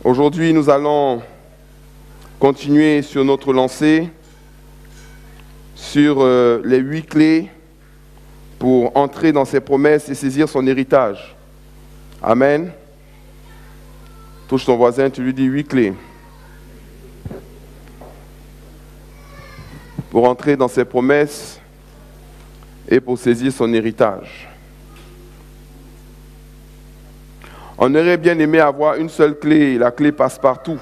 Aujourd'hui, nous allons continuer sur notre lancée, sur les 8 clés pour entrer dans ses promesses et saisir son héritage. Amen. Touche ton voisin, tu lui dis 8 clés pour entrer dans ses promesses et pour saisir son héritage. On aurait bien aimé avoir une seule clé, la clé passe-partout.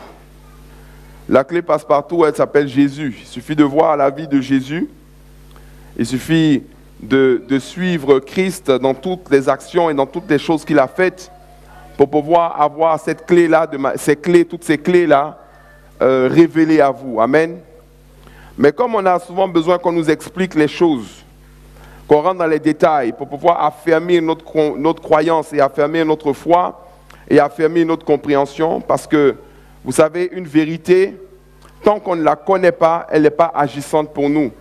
La clé passe-partout, elle s'appelle Jésus. Il suffit de voir la vie de Jésus. Il suffit de suivre Christ dans toutes les actions et dans toutes les choses qu'il a faites pour pouvoir avoir cette clé-là, toutes ces clés-là révélées à vous. Amen. Mais comme on a souvent besoin qu'on nous explique les choses, qu'on rentre dans les détails pour pouvoir affirmer notre croyance et affirmer notre foi, et affirmer notre compréhension, parce que, vous savez, une vérité, tant qu'on ne la connaît pas, elle n'est pas agissante pour nous.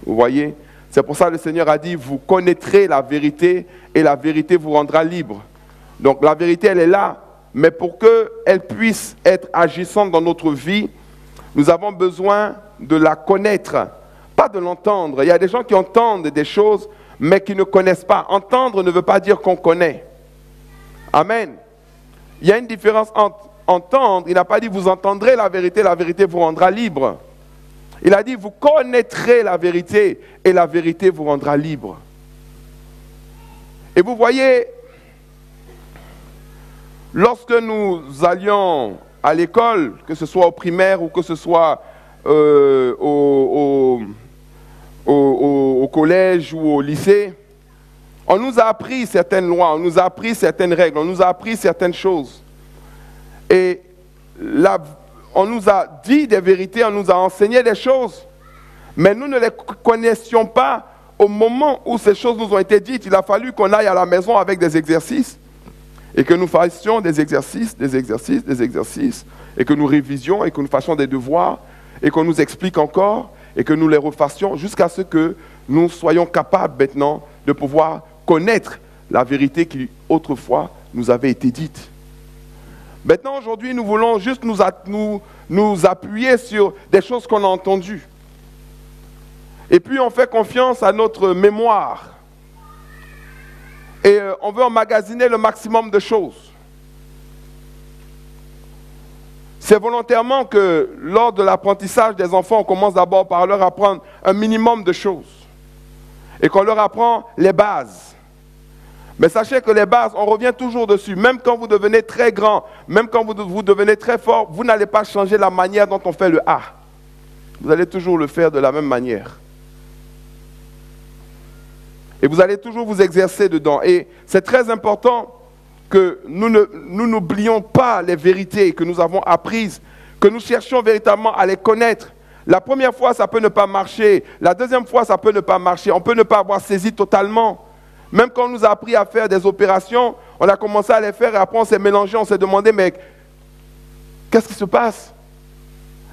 Vous voyez? C'est pour ça que le Seigneur a dit, vous connaîtrez la vérité, et la vérité vous rendra libre. Donc la vérité, elle est là, mais pour qu'elle puisse être agissante dans notre vie, nous avons besoin de la connaître, pas de l'entendre. Il y a des gens qui entendent des choses, mais qui ne connaissent pas. Entendre ne veut pas dire qu'on connaît. Amen. Il y a une différence entre entendre. Il n'a pas dit vous entendrez la vérité vous rendra libre. Il a dit vous connaîtrez la vérité et la vérité vous rendra libre. Et vous voyez, lorsque nous allions à l'école, que ce soit au primaire ou que ce soit au collège ou au lycée, on nous a appris certaines lois, on nous a appris certaines règles, on nous a appris certaines choses. Et là, on nous a dit des vérités, on nous a enseigné des choses, mais nous ne les connaissions pas au moment où ces choses nous ont été dites. Il a fallu qu'on aille à la maison avec des exercices et que nous fassions des exercices, et que nous révisions et que nous fassions des devoirs et qu'on nous explique encore et que nous les refassions jusqu'à ce que nous soyons capables maintenant de pouvoir connaître la vérité qui autrefois nous avait été dite. Maintenant, aujourd'hui, nous voulons juste nous appuyer sur des choses qu'on a entendues. Et puis, on fait confiance à notre mémoire. Et on veut emmagasiner le maximum de choses. C'est volontairement que lors de l'apprentissage des enfants, on commence d'abord par leur apprendre un minimum de choses. Et qu'on leur apprend les bases. Mais sachez que les bases, on revient toujours dessus. Même quand vous devenez très grand, même quand vous devenez très fort, vous n'allez pas changer la manière dont on fait le A. Vous allez toujours le faire de la même manière. Et vous allez toujours vous exercer dedans. Et c'est très important que nous n'oublions pas les vérités que nous avons apprises, que nous cherchions véritablement à les connaître. La première fois, ça peut ne pas marcher. La deuxième fois, ça peut ne pas marcher. On peut ne pas avoir saisi totalement. Même quand on nous a appris à faire des opérations, on a commencé à les faire et après on s'est mélangé, on s'est demandé, mais qu'est-ce qui se passe?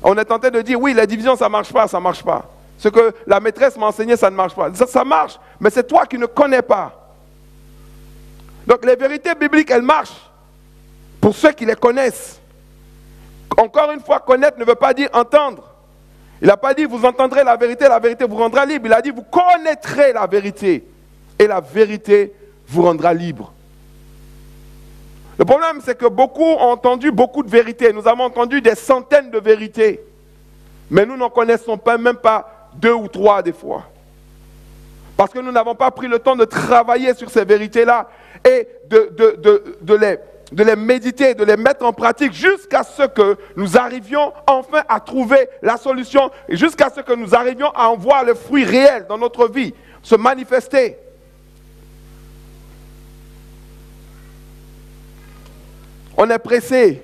On est tenté de dire, oui, la division, ça ne marche pas, ça ne marche pas. Ce que la maîtresse m'a enseigné, ça ne marche pas. Ça marche, mais c'est toi qui ne connais pas. Donc les vérités bibliques, elles marchent pour ceux qui les connaissent. Encore une fois, connaître ne veut pas dire entendre. Il n'a pas dit, vous entendrez la vérité vous rendra libre. Il a dit, vous connaîtrez la vérité. Et la vérité vous rendra libre. Le problème, c'est que beaucoup ont entendu beaucoup de vérités. Nous avons entendu des centaines de vérités. Mais nous n'en connaissons pas, même pas 2 ou 3 des fois. Parce que nous n'avons pas pris le temps de travailler sur ces vérités-là et de les méditer, de les mettre en pratique jusqu'à ce que nous arrivions enfin à trouver la solution et jusqu'à ce que nous arrivions à en voir le fruit réel dans notre vie, se manifester. On est pressé.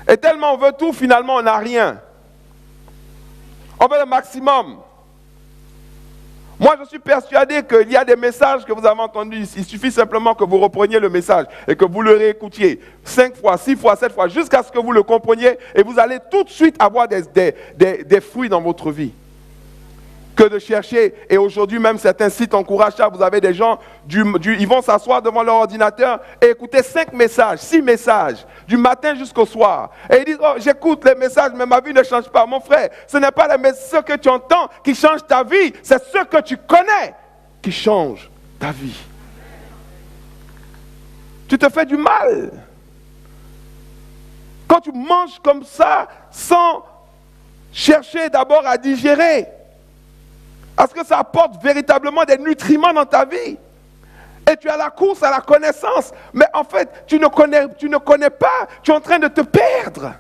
Et tellement on veut tout, finalement on n'a rien. On veut le maximum. Moi, je suis persuadé qu'il y a des messages que vous avez entendus ici. Il suffit simplement que vous repreniez le message et que vous le réécoutiez 5 fois, 6 fois, 7 fois, jusqu'à ce que vous le compreniez et vous allez tout de suite avoir des fruits dans votre vie. Que de chercher, et aujourd'hui même certains sites encouragent ça, vous avez des gens, ils vont s'asseoir devant leur ordinateur et écouter 5 messages, 6 messages, du matin jusqu'au soir. Et ils disent, oh j'écoute les messages, mais ma vie ne change pas. Mon frère, ce n'est pas ce que tu entends qui change ta vie, c'est ce que tu connais qui change ta vie. Tu te fais du mal. Quand tu manges comme ça, sans chercher d'abord à digérer, parce que ça apporte véritablement des nutriments dans ta vie. Et tu as la course à la connaissance. Mais en fait, tu ne connais pas. Tu es en train de te perdre.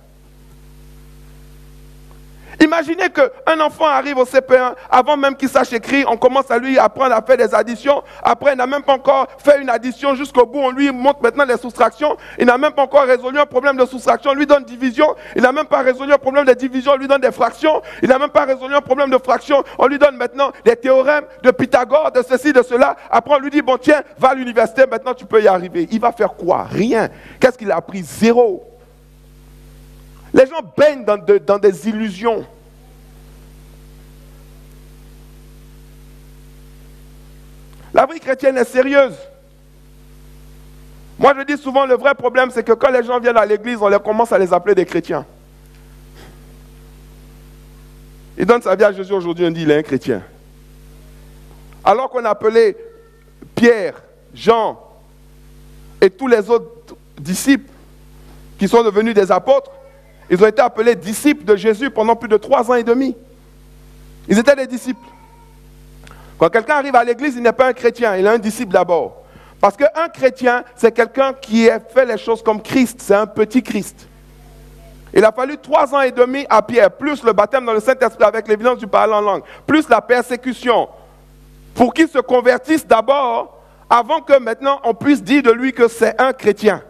Imaginez qu'un enfant arrive au CP1, avant même qu'il sache écrire, on commence à lui apprendre à faire des additions. Après, il n'a même pas encore fait une addition jusqu'au bout. On lui montre maintenant les soustractions. Il n'a même pas encore résolu un problème de soustraction. On lui donne division. Il n'a même pas résolu un problème de division. On lui donne des fractions. Il n'a même pas résolu un problème de fraction. On lui donne maintenant des théorèmes de Pythagore, de ceci, de cela. Après, on lui dit, bon tiens, va à l'université, maintenant tu peux y arriver. Il va faire quoi? Rien. Qu'est-ce qu'il a appris? Zéro. Les gens baignent dans des illusions. La vie chrétienne est sérieuse. Moi, je dis souvent, le vrai problème, c'est que quand les gens viennent à l'église, on commence à les appeler des chrétiens. Il donne sa vie à Jésus aujourd'hui, on dit, il est un chrétien. Alors qu'on appelait Pierre, Jean et tous les autres disciples qui sont devenus des apôtres, ils ont été appelés disciples de Jésus pendant plus de 3 ans et demi. Ils étaient des disciples. Quand quelqu'un arrive à l'église, il n'est pas un chrétien, il est un disciple d'abord. Parce qu'un chrétien, c'est quelqu'un qui a fait les choses comme Christ, c'est un petit Christ. Il a fallu 3 ans et demi à Pierre, plus le baptême dans le Saint-Esprit avec l'évidence du parler en langue, plus la persécution, pour qu'il se convertisse d'abord, avant que maintenant on puisse dire de lui que c'est un chrétien.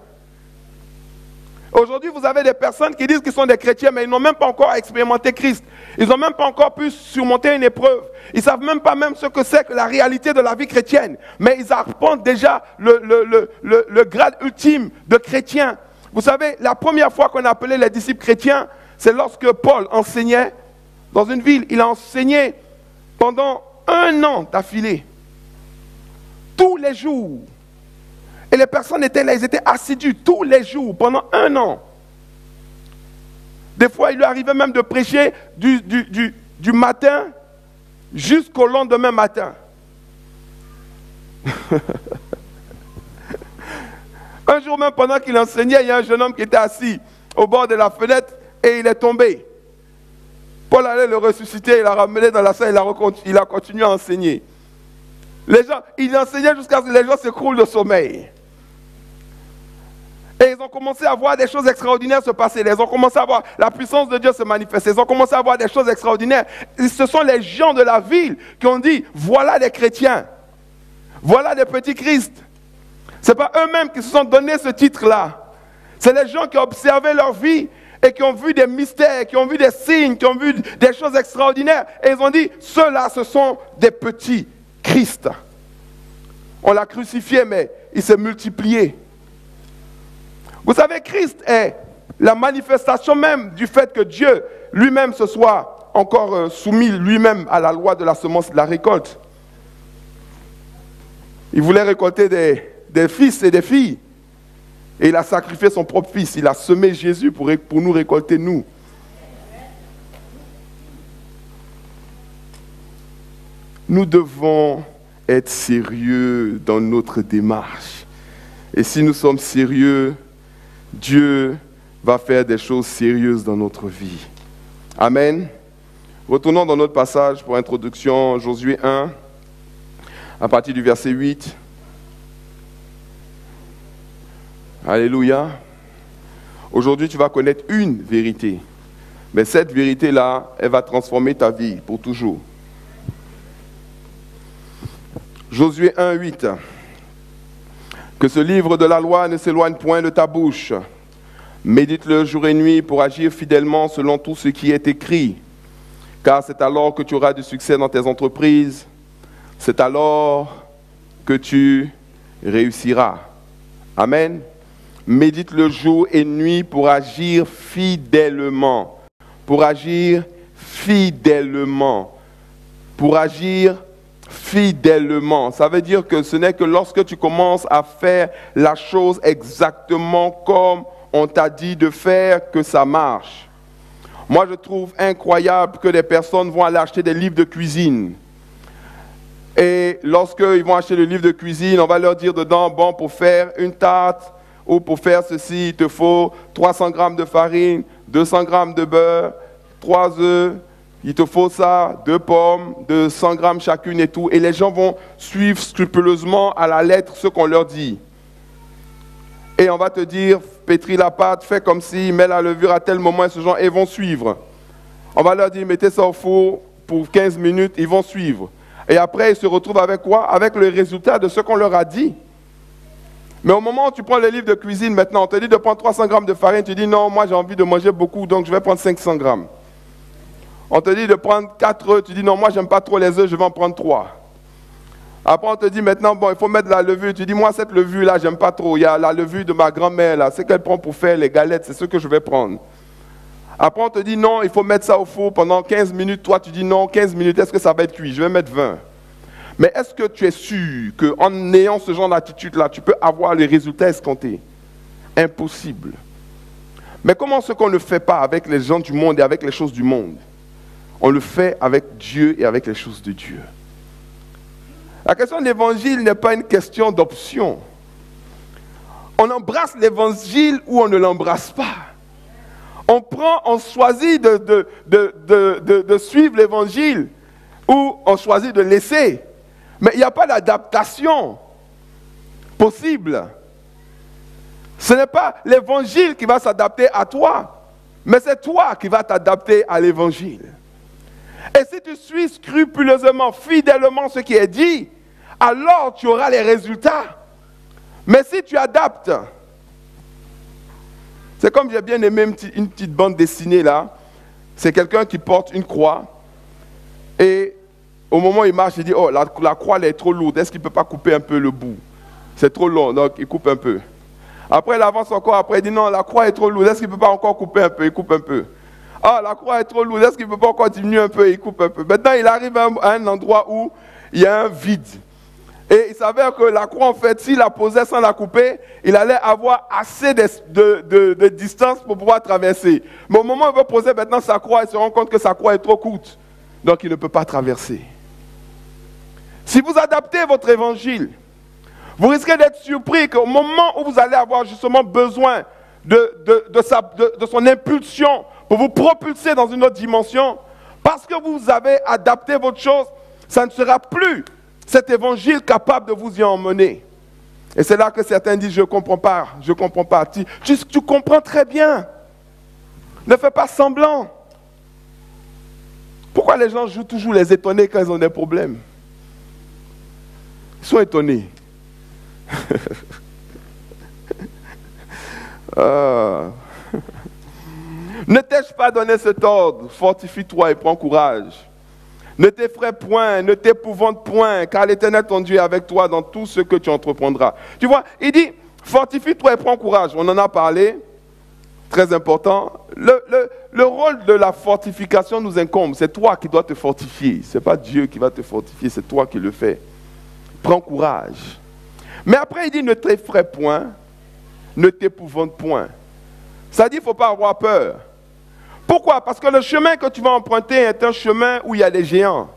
Aujourd'hui, vous avez des personnes qui disent qu'ils sont des chrétiens, mais ils n'ont même pas encore expérimenté Christ. Ils n'ont même pas encore pu surmonter une épreuve. Ils ne savent même pas même ce que c'est que la réalité de la vie chrétienne. Mais ils arpentent déjà le grade ultime de chrétien. Vous savez, la première fois qu'on a appelé les disciples chrétiens, c'est lorsque Paul enseignait dans une ville. Il a enseigné pendant 1 an d'affilée. Tous les jours. Et les personnes étaient là, ils étaient assidus tous les jours, pendant 1 an. Des fois, il lui arrivait même de prêcher du matin jusqu'au lendemain matin. Un jour même, pendant qu'il enseignait, il y a un jeune homme qui était assis au bord de la fenêtre et il est tombé. Paul allait le ressusciter, il l'a ramené dans la salle, il a continué à enseigner. Il enseignait jusqu'à ce que les gens s'écroulent de sommeil. Et ils ont commencé à voir des choses extraordinaires se passer. Ils ont commencé à voir la puissance de Dieu se manifester. Ils ont commencé à voir des choses extraordinaires. Et ce sont les gens de la ville qui ont dit, voilà des chrétiens. Voilà des petits Christ. Ce n'est pas eux-mêmes qui se sont donné ce titre-là. C'est les gens qui ont observé leur vie et qui ont vu des mystères, qui ont vu des signes, qui ont vu des choses extraordinaires. Et ils ont dit, ceux-là, ce sont des petits Christ. On l'a crucifié, mais il s'est multiplié. Vous savez, Christ est la manifestation même du fait que Dieu lui-même se soit encore soumis lui-même à la loi de la semence et de la récolte. Il voulait récolter des fils et des filles. Et il a sacrifié son propre fils. Il a semé Jésus pour nous récolter, nous. Nous devons être sérieux dans notre démarche. Et si nous sommes sérieux, Dieu va faire des choses sérieuses dans notre vie. Amen. Retournons dans notre passage pour introduction, Josué 1, à partir du verset 8. Alléluia. Aujourd'hui, tu vas connaître une vérité. Mais cette vérité-là, elle va transformer ta vie pour toujours. Josué 1, 8. Que ce livre de la loi ne s'éloigne point de ta bouche. Médite-le jour et nuit pour agir fidèlement selon tout ce qui est écrit. Car c'est alors que tu auras du succès dans tes entreprises. C'est alors que tu réussiras. Amen. Médite le jour et nuit pour agir fidèlement. Pour agir fidèlement. Pour agir fidèlement. Ça veut dire que ce n'est que lorsque tu commences à faire la chose exactement comme on t'a dit de faire que ça marche. Moi, je trouve incroyable que des personnes vont aller acheter des livres de cuisine. Et lorsqu'ils vont acheter le livre de cuisine, on va leur dire dedans, bon, pour faire une tarte ou pour faire ceci, il te faut 300 grammes de farine, 200 grammes de beurre, 3 œufs, il te faut ça, 2 pommes, de 100 grammes chacune et tout. Et les gens vont suivre scrupuleusement à la lettre ce qu'on leur dit. Et on va te dire, pétris la pâte, fais comme ci, mets la levure à tel moment, et ce genre, et ils vont suivre. On va leur dire, mettez ça au four pour 15 minutes, ils vont suivre. Et après, ils se retrouvent avec quoi? Avec le résultat de ce qu'on leur a dit. Mais au moment où tu prends le livre de cuisine maintenant, on te dit de prendre 300 grammes de farine, tu dis non, moi j'ai envie de manger beaucoup, donc je vais prendre 500 grammes. On te dit de prendre 4 œufs, tu dis non, moi j'aime pas trop les œufs, je vais en prendre 3. Après on te dit maintenant, bon, il faut mettre la levure, tu dis moi cette levure là, j'aime pas trop, il y a la levure de ma grand-mère là, c'est qu'elle prend pour faire les galettes, c'est ce que je vais prendre. Après on te dit non, il faut mettre ça au four pendant 15 minutes, toi tu dis non, 15 minutes, est-ce que ça va être cuit? Je vais mettre 20. Mais est-ce que tu es sûr qu'en ayant ce genre d'attitude-là, tu peux avoir les résultats escomptés? Impossible. Mais comment ce qu'on ne fait pas avec les gens du monde et avec les choses du monde? On le fait avec Dieu et avec les choses de Dieu. La question de l'évangile n'est pas une question d'option. On embrasse l'évangile ou on ne l'embrasse pas. On choisit de suivre l'évangile ou on choisit de laisser. Mais il n'y a pas d'adaptation possible. Ce n'est pas l'évangile qui va s'adapter à toi, mais c'est toi qui vas t'adapter à l'évangile. Et si tu suis scrupuleusement, fidèlement ce qui est dit, alors tu auras les résultats. Mais si tu adaptes, c'est comme j'ai bien aimé une petite bande dessinée là, c'est quelqu'un qui porte une croix et au moment où il marche, il dit, oh, la croix elle est trop lourde, est-ce qu'il ne peut pas couper un peu le bout? C'est trop long, donc il coupe un peu. Après, il avance encore, après il dit, non, la croix est trop lourde, est-ce qu'il ne peut pas encore couper un peu? Il coupe un peu. Ah, la croix est trop lourde, est-ce qu'il ne peut pas encore diminuer un peu? Il coupe un peu. Maintenant, il arrive à un endroit où il y a un vide. Et il s'avère que la croix, en fait, s'il la posait sans la couper, il allait avoir assez de distance pour pouvoir traverser. Mais au moment où il veut poser maintenant sa croix, il se rend compte que sa croix est trop courte. Donc, il ne peut pas traverser. Si vous adaptez votre évangile, vous risquez d'être surpris qu'au moment où vous allez avoir justement besoin de son impulsion pour vous propulser dans une autre dimension, parce que vous avez adapté votre chose, ça ne sera plus cet évangile capable de vous y emmener. Et c'est là que certains disent, je ne comprends pas, je ne comprends pas. Tu comprends très bien. Ne fais pas semblant. Pourquoi les gens jouent toujours les étonnés quand ils ont des problèmes? Ils sont étonnés. Ne t'ai-je pas donné cet ordre? Fortifie-toi et prends courage. Ne t'effraie point, ne t'épouvante point, car l'Éternel ton Dieu est avec toi dans tout ce que tu entreprendras. Tu vois, il dit, fortifie-toi et prends courage. On en a parlé, très important. Le rôle de la fortification nous incombe. C'est toi qui dois te fortifier. Ce n'est pas Dieu qui va te fortifier, c'est toi qui le fais. Prends courage. Mais après, il dit, ne t'effraie point, ne t'épouvante point. Ça dit, il ne faut pas avoir peur. Pourquoi? Parce que le chemin que tu vas emprunter est un chemin où il y a des géants.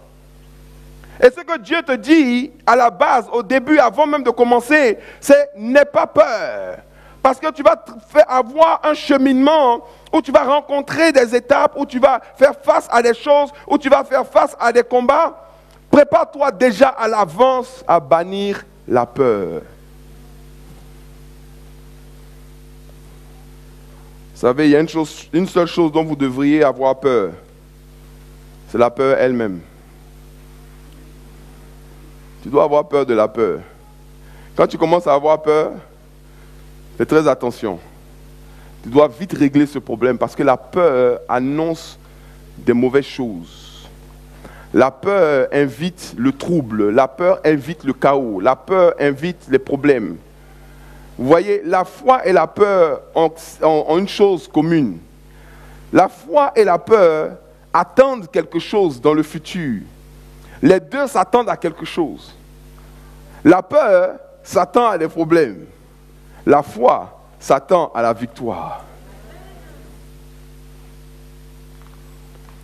Et ce que Dieu te dit à la base, au début, avant même de commencer, c'est n'aie pas peur. Parce que tu vas avoir un cheminement où tu vas rencontrer des étapes, où tu vas faire face à des choses, où tu vas faire face à des combats. Prépare-toi déjà à l'avance à bannir la peur. Vous savez, il y a une seule chose dont vous devriez avoir peur. C'est la peur elle-même. Tu dois avoir peur de la peur. Quand tu commences à avoir peur, fais très attention. Tu dois vite régler ce problème parce que la peur annonce des mauvaises choses. La peur invite le trouble, la peur invite le chaos, la peur invite les problèmes. Vous voyez, la foi et la peur ont une chose commune. La foi et la peur attendent quelque chose dans le futur. Les deux s'attendent à quelque chose. La peur s'attend à des problèmes. La foi s'attend à la victoire.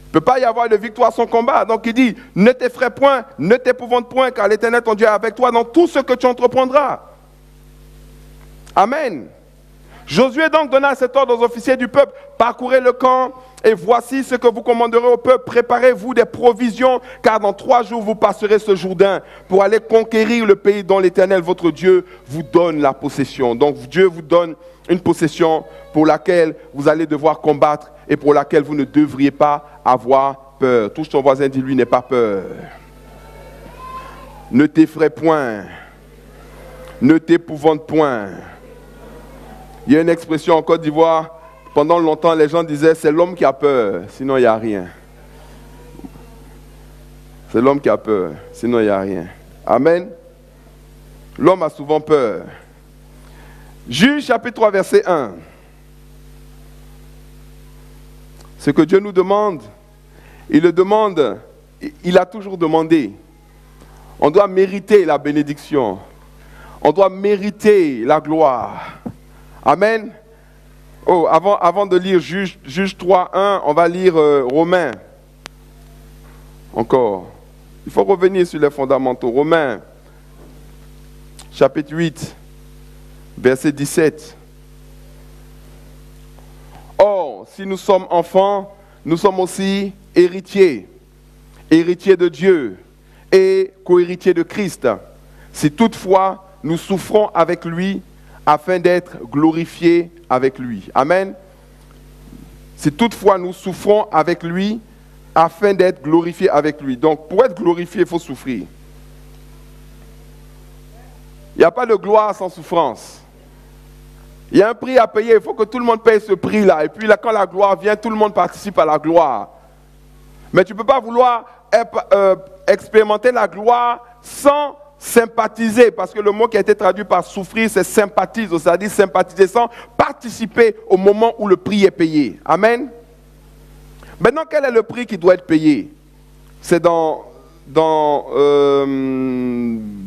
Il ne peut pas y avoir de victoire sans combat. Donc il dit, ne t'effraie point, ne t'épouvante point, car l'Éternel ton Dieu est avec toi dans tout ce que tu entreprendras. Amen. Josué donc donna cet ordre aux officiers du peuple, parcourez le camp, et voici ce que vous commanderez au peuple, préparez-vous des provisions, car dans 3 jours vous passerez ce Jourdain pour aller conquérir le pays dont l'Éternel votre Dieu vous donne la possession. Donc Dieu vous donne une possession pour laquelle vous allez devoir combattre et pour laquelle vous ne devriez pas avoir peur. Touche ton voisin, dis-lui, n'aie pas peur. Ne t'effraie point. Ne t'épouvante point. Il y a une expression en Côte d'Ivoire, pendant longtemps les gens disaient c'est l'homme qui a peur, sinon il n'y a rien. C'est l'homme qui a peur, sinon il n'y a rien. Amen. L'homme a souvent peur. Juge chapitre 3 verset 1. Ce que Dieu nous demande, il le demande, il a toujours demandé. On doit mériter la bénédiction. On doit mériter la gloire. Amen. Oh, avant de lire Juge 3:1, on va lire Romains. Encore. Il faut revenir sur les fondamentaux. Romains, chapitre 8, verset 17. Or, si nous sommes enfants, nous sommes aussi héritiers, héritiers de Dieu et co-héritiers de Christ. Si toutefois nous souffrons avec lui, afin d'être glorifiés avec lui. Amen. Si toutefois nous souffrons avec lui, afin d'être glorifiés avec lui. Donc, pour être glorifié, il faut souffrir. Il n'y a pas de gloire sans souffrance. Il y a un prix à payer, il faut que tout le monde paye ce prix-là. Et puis là, quand la gloire vient, tout le monde participe à la gloire. Mais tu ne peux pas vouloir expérimenter la gloire sans sympathiser, parce que le mot qui a été traduit par souffrir, c'est sympathise, c'est-à-dire sympathiser sans participer au moment où le prix est payé. Amen. Maintenant, quel est le prix qui doit être payé? C'est dans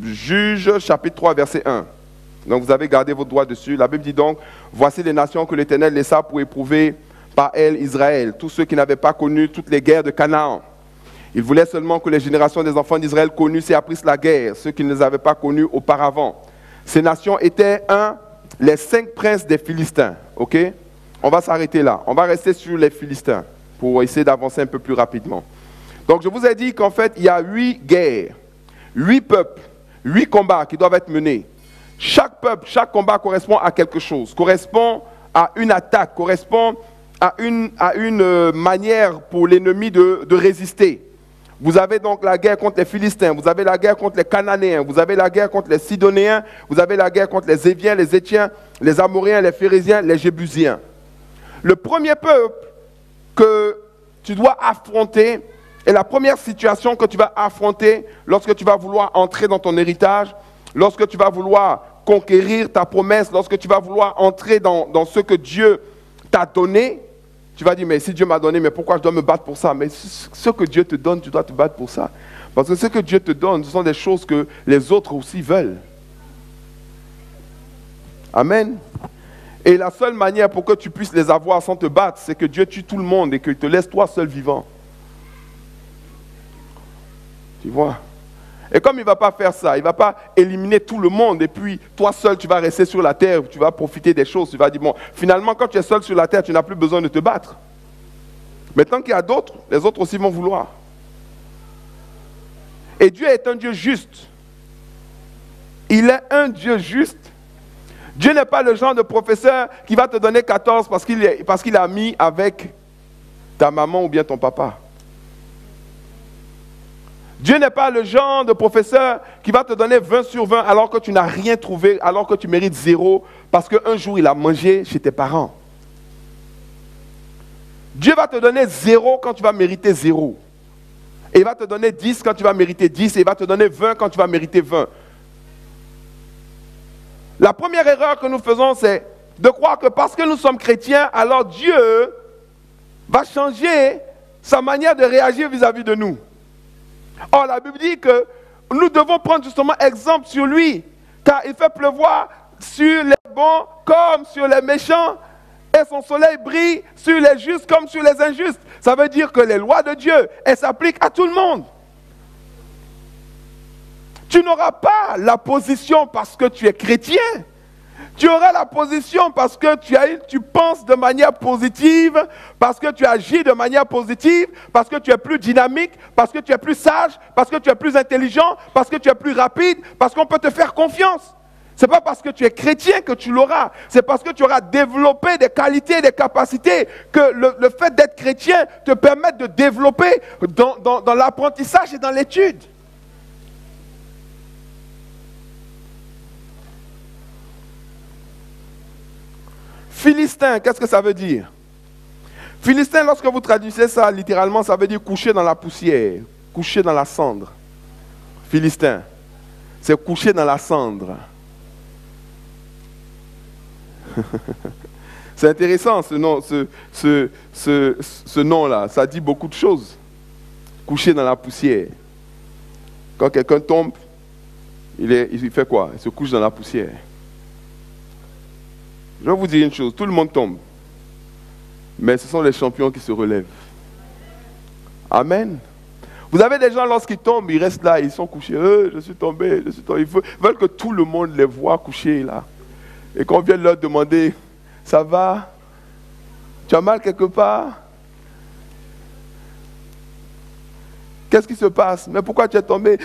Juge chapitre 3 verset 1. Donc vous avez gardé votre doigt dessus. La Bible dit donc, voici les nations que l'Éternel laissa pour éprouver par elles Israël, tous ceux qui n'avaient pas connu toutes les guerres de Canaan. Il voulait seulement que les générations des enfants d'Israël connussent et apprissent la guerre, ceux qui ne les avaient pas connus auparavant. Ces nations étaient, les 5 princes des Philistins. Ok? On va s'arrêter là. On va rester sur les Philistins pour essayer d'avancer un peu plus rapidement. Donc je vous ai dit qu'en fait, il y a 8 guerres, 8 peuples, 8 combats qui doivent être menés. Chaque peuple, chaque combat correspond à quelque chose, correspond à une attaque, correspond à une manière pour l'ennemi de résister. Vous avez donc la guerre contre les Philistins, vous avez la guerre contre les Cananéens, vous avez la guerre contre les Sidoniens, vous avez la guerre contre les Éviens, les Étiens, les Amoréens, les Phérésiens, les Jébusiens. Le premier peuple que tu dois affronter, et la première situation que tu vas affronter lorsque tu vas vouloir entrer dans ton héritage, lorsque tu vas vouloir conquérir ta promesse, lorsque tu vas vouloir entrer dans ce que Dieu t'a donné, tu vas dire, mais si Dieu m'a donné, mais pourquoi je dois me battre pour ça? Mais ce que Dieu te donne, tu dois te battre pour ça. Parce que ce que Dieu te donne, ce sont des choses que les autres aussi veulent. Amen. Et la seule manière pour que tu puisses les avoir sans te battre, c'est que Dieu tue tout le monde et qu'il te laisse toi seul vivant. Tu vois? Et comme il ne va pas faire ça, il ne va pas éliminer tout le monde et puis toi seul tu vas rester sur la terre, tu vas profiter des choses, tu vas dire bon, finalement quand tu es seul sur la terre, tu n'as plus besoin de te battre. Mais tant qu'il y a d'autres, les autres aussi vont vouloir. Et Dieu est un Dieu juste. Il est un Dieu juste. Dieu n'est pas le genre de professeur qui va te donner 14 parce qu'il a mis avec ta maman ou bien ton papa. Dieu n'est pas le genre de professeur qui va te donner 20 sur 20 alors que tu n'as rien trouvé, alors que tu mérites 0, parce qu'un jour il a mangé chez tes parents. Dieu va te donner 0 quand tu vas mériter 0. Et il va te donner 10 quand tu vas mériter 10, et il va te donner 20 quand tu vas mériter 20. La première erreur que nous faisons, c'est de croire que parce que nous sommes chrétiens, alors Dieu va changer sa manière de réagir vis-à-vis de nous. Or, la Bible dit que nous devons prendre justement exemple sur lui, car il fait pleuvoir sur les bons comme sur les méchants, et son soleil brille sur les justes comme sur les injustes. Ça veut dire que les lois de Dieu, elles s'appliquent à tout le monde. Tu n'auras pas la position parce que tu es chrétien. Tu auras la position parce que tu penses de manière positive, parce que tu agis de manière positive, parce que tu es plus dynamique, parce que tu es plus sage, parce que tu es plus intelligent, parce que tu es plus rapide, parce qu'on peut te faire confiance. Ce n'est pas parce que tu es chrétien que tu l'auras. C'est parce que tu auras développé des qualités, des capacités que le fait d'être chrétien te permet de développer dans l'apprentissage et dans l'étude. Philistin, qu'est-ce que ça veut dire? Philistin, lorsque vous traduisez ça littéralement, ça veut dire coucher dans la poussière, coucher dans la cendre. Philistin, c'est coucher dans la cendre. C'est intéressant ce nom, ce nom-là, ça dit beaucoup de choses. Coucher dans la poussière. Quand quelqu'un tombe, il fait quoi? Il se couche dans la poussière. Je vais vous dire une chose, tout le monde tombe. Mais ce sont les champions qui se relèvent. Amen. Vous avez des gens, lorsqu'ils tombent, ils restent là, ils sont couchés. Je suis tombé, je suis tombé. Ils veulent que tout le monde les voit couchés là. Et qu'on vienne leur demander, ça va? Tu as mal quelque part? Qu'est-ce qui se passe? Mais pourquoi tu es tombé?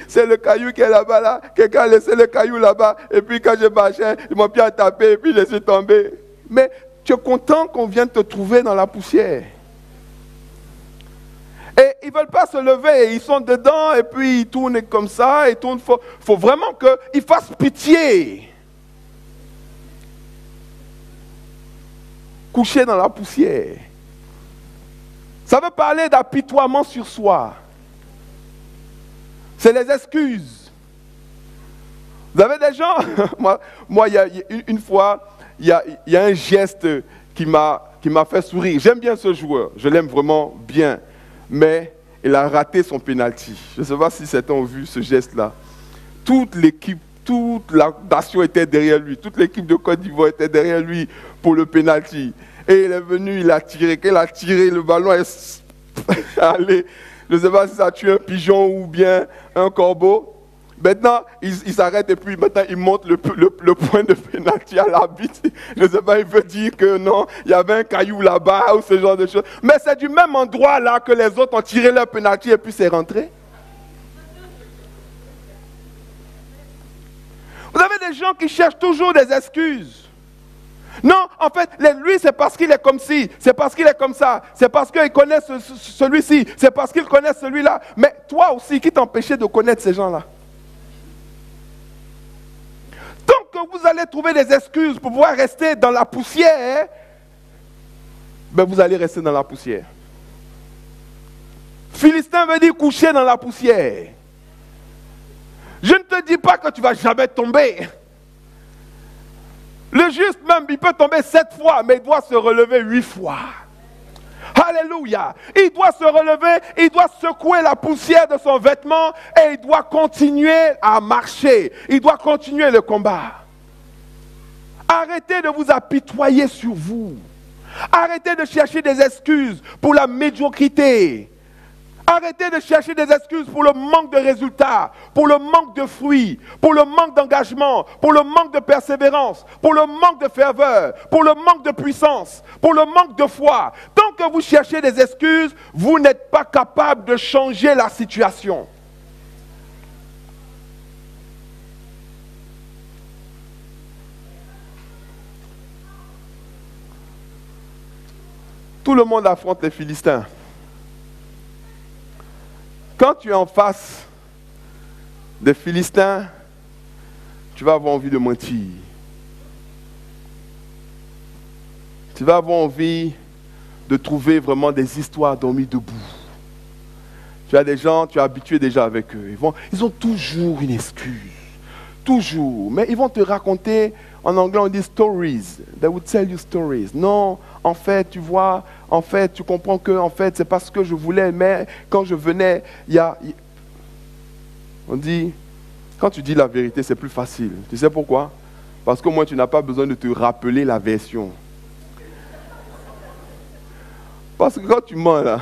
C'est le caillou qui est là-bas, là. Quelqu'un a laissé le caillou là-bas. Et puis quand je marchais, ils m'ont bien tapé et puis je suis tombé. Mais tu es content qu'on vienne te trouver dans la poussière. Et ils ne veulent pas se lever. Ils sont dedans et puis ils tournent comme ça. Il faut vraiment qu'ils fassent pitié. Coucher dans la poussière. Ça veut parler d'apitoiement sur soi. C'est les excuses. Vous avez des gens, moi, il y a une fois, il y a un geste qui m'a fait sourire. J'aime bien ce joueur, je l'aime vraiment bien, mais il a raté son penalty. Je ne sais pas si certains ont vu ce geste-là. Toute la nation était derrière lui, toute l'équipe de Côte d'Ivoire était derrière lui pour le penalty. Et il est venu, il a tiré, quand il a tiré, le ballon est allé. Je ne sais pas si ça a tué un pigeon ou bien un corbeau. Maintenant, il s'arrête et puis maintenant, il monte le point de pénalty à l'arbitre. Je ne sais pas, il veut dire que non, il y avait un caillou là-bas ou ce genre de choses. Mais c'est du même endroit là que les autres ont tiré leur pénalty et puis c'est rentré. Vous avez des gens qui cherchent toujours des excuses. Non, en fait, lui, c'est parce qu'il est comme ci, c'est parce qu'il est comme ça, c'est parce qu'il connaît celui-ci, c'est parce qu'il connaît celui-là. Mais toi aussi, qui t'empêchait de connaître ces gens-là? Tant que vous allez trouver des excuses pour pouvoir rester dans la poussière, ben vous allez rester dans la poussière. Philistin veut dire coucher dans la poussière. Je ne te dis pas que tu ne vas jamais tomber. Le juste même, il peut tomber 7 fois, mais il doit se relever 8 fois. Alléluia. Il doit se relever, il doit secouer la poussière de son vêtement et il doit continuer à marcher. Il doit continuer le combat. Arrêtez de vous apitoyer sur vous. Arrêtez de chercher des excuses pour la médiocrité. Arrêtez de chercher des excuses pour le manque de résultats, pour le manque de fruits, pour le manque d'engagement, pour le manque de persévérance, pour le manque de ferveur, pour le manque de puissance, pour le manque de foi. Tant que vous cherchez des excuses, vous n'êtes pas capable de changer la situation. Tout le monde affronte les Philistins. Quand tu es en face des Philistins, tu vas avoir envie de mentir. Tu vas avoir envie de trouver vraiment des histoires dormies debout. Tu as des gens, tu es habitué déjà avec eux. Ils ont toujours une excuse. Toujours. Mais ils vont te raconter, en anglais on dit stories. They will tell you stories. Non, en fait, tu vois, en fait, tu comprends que, en fait, c'est parce que je voulais, mais quand je venais, on dit, quand tu dis la vérité, c'est plus facile. Tu sais pourquoi? Parce qu'au moins, tu n'as pas besoin de te rappeler la version. Parce que quand tu mens là,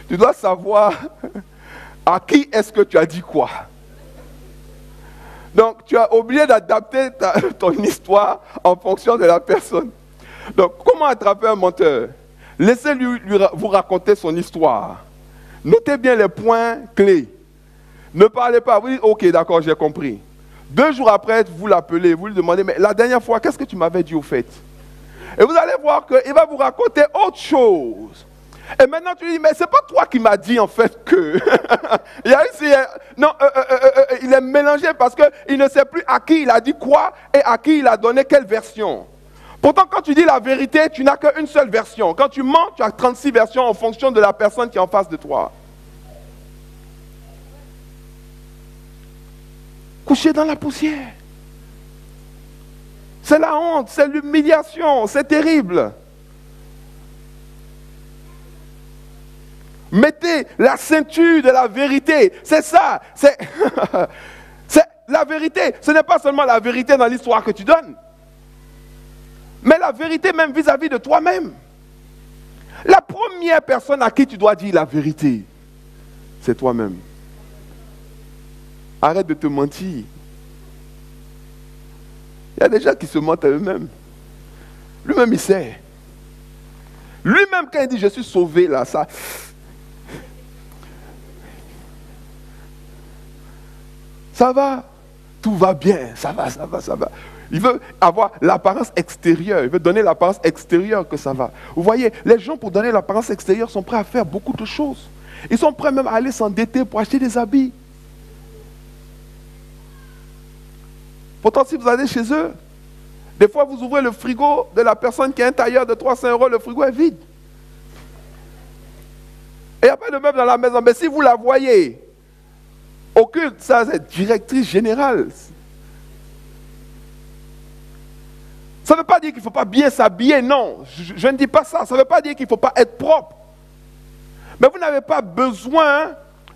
tu dois savoir à qui est-ce que tu as dit quoi. Donc, tu as oublié d'adapter ton histoire en fonction de la personne. Donc, comment attraper un menteur? Laissez-lui vous raconter son histoire. Notez bien les points clés. Ne parlez pas. Vous dites, ok, d'accord, j'ai compris. 2 jours après, vous l'appelez, vous lui demandez, mais la dernière fois, qu'est-ce que tu m'avais dit au fait? Et vous allez voir qu'il va vous raconter autre chose. Et maintenant, tu lui dis, mais c'est pas toi qui m'as dit en fait que... il est mélangé parce qu'il ne sait plus à qui il a dit quoi et à qui il a donné quelle version. Pourtant, quand tu dis la vérité, tu n'as qu'une seule version. Quand tu mens, tu as 36 versions en fonction de la personne qui est en face de toi. Coucher dans la poussière. C'est la honte, c'est l'humiliation, c'est terrible. Mettez la ceinture de la vérité. C'est ça. C'est la vérité. Ce n'est pas seulement la vérité dans l'histoire que tu donnes, mais la vérité même vis-à-vis de toi-même. La première personne à qui tu dois dire la vérité, c'est toi-même. Arrête de te mentir. Il y a des gens qui se mentent à eux-mêmes. Lui-même, il sait. Lui-même, quand il dit « je suis sauvé », là, ça... Ça va, tout va bien, ça va. Il veut avoir l'apparence extérieure, il veut donner l'apparence extérieure que ça va. Vous voyez, les gens pour donner l'apparence extérieure sont prêts à faire beaucoup de choses. Ils sont prêts même à aller s'endetter pour acheter des habits. Pourtant, si vous allez chez eux, des fois vous ouvrez le frigo de la personne qui a un tailleur de 300 €, le frigo est vide. Et il n'y a pas de meubles dans la maison, mais si vous la voyez, occulte, ça c'est directrice générale. Ça ne veut pas dire qu'il ne faut pas bien s'habiller, non. Je ne dis pas ça. Ça ne veut pas dire qu'il ne faut pas être propre. Mais vous n'avez pas besoin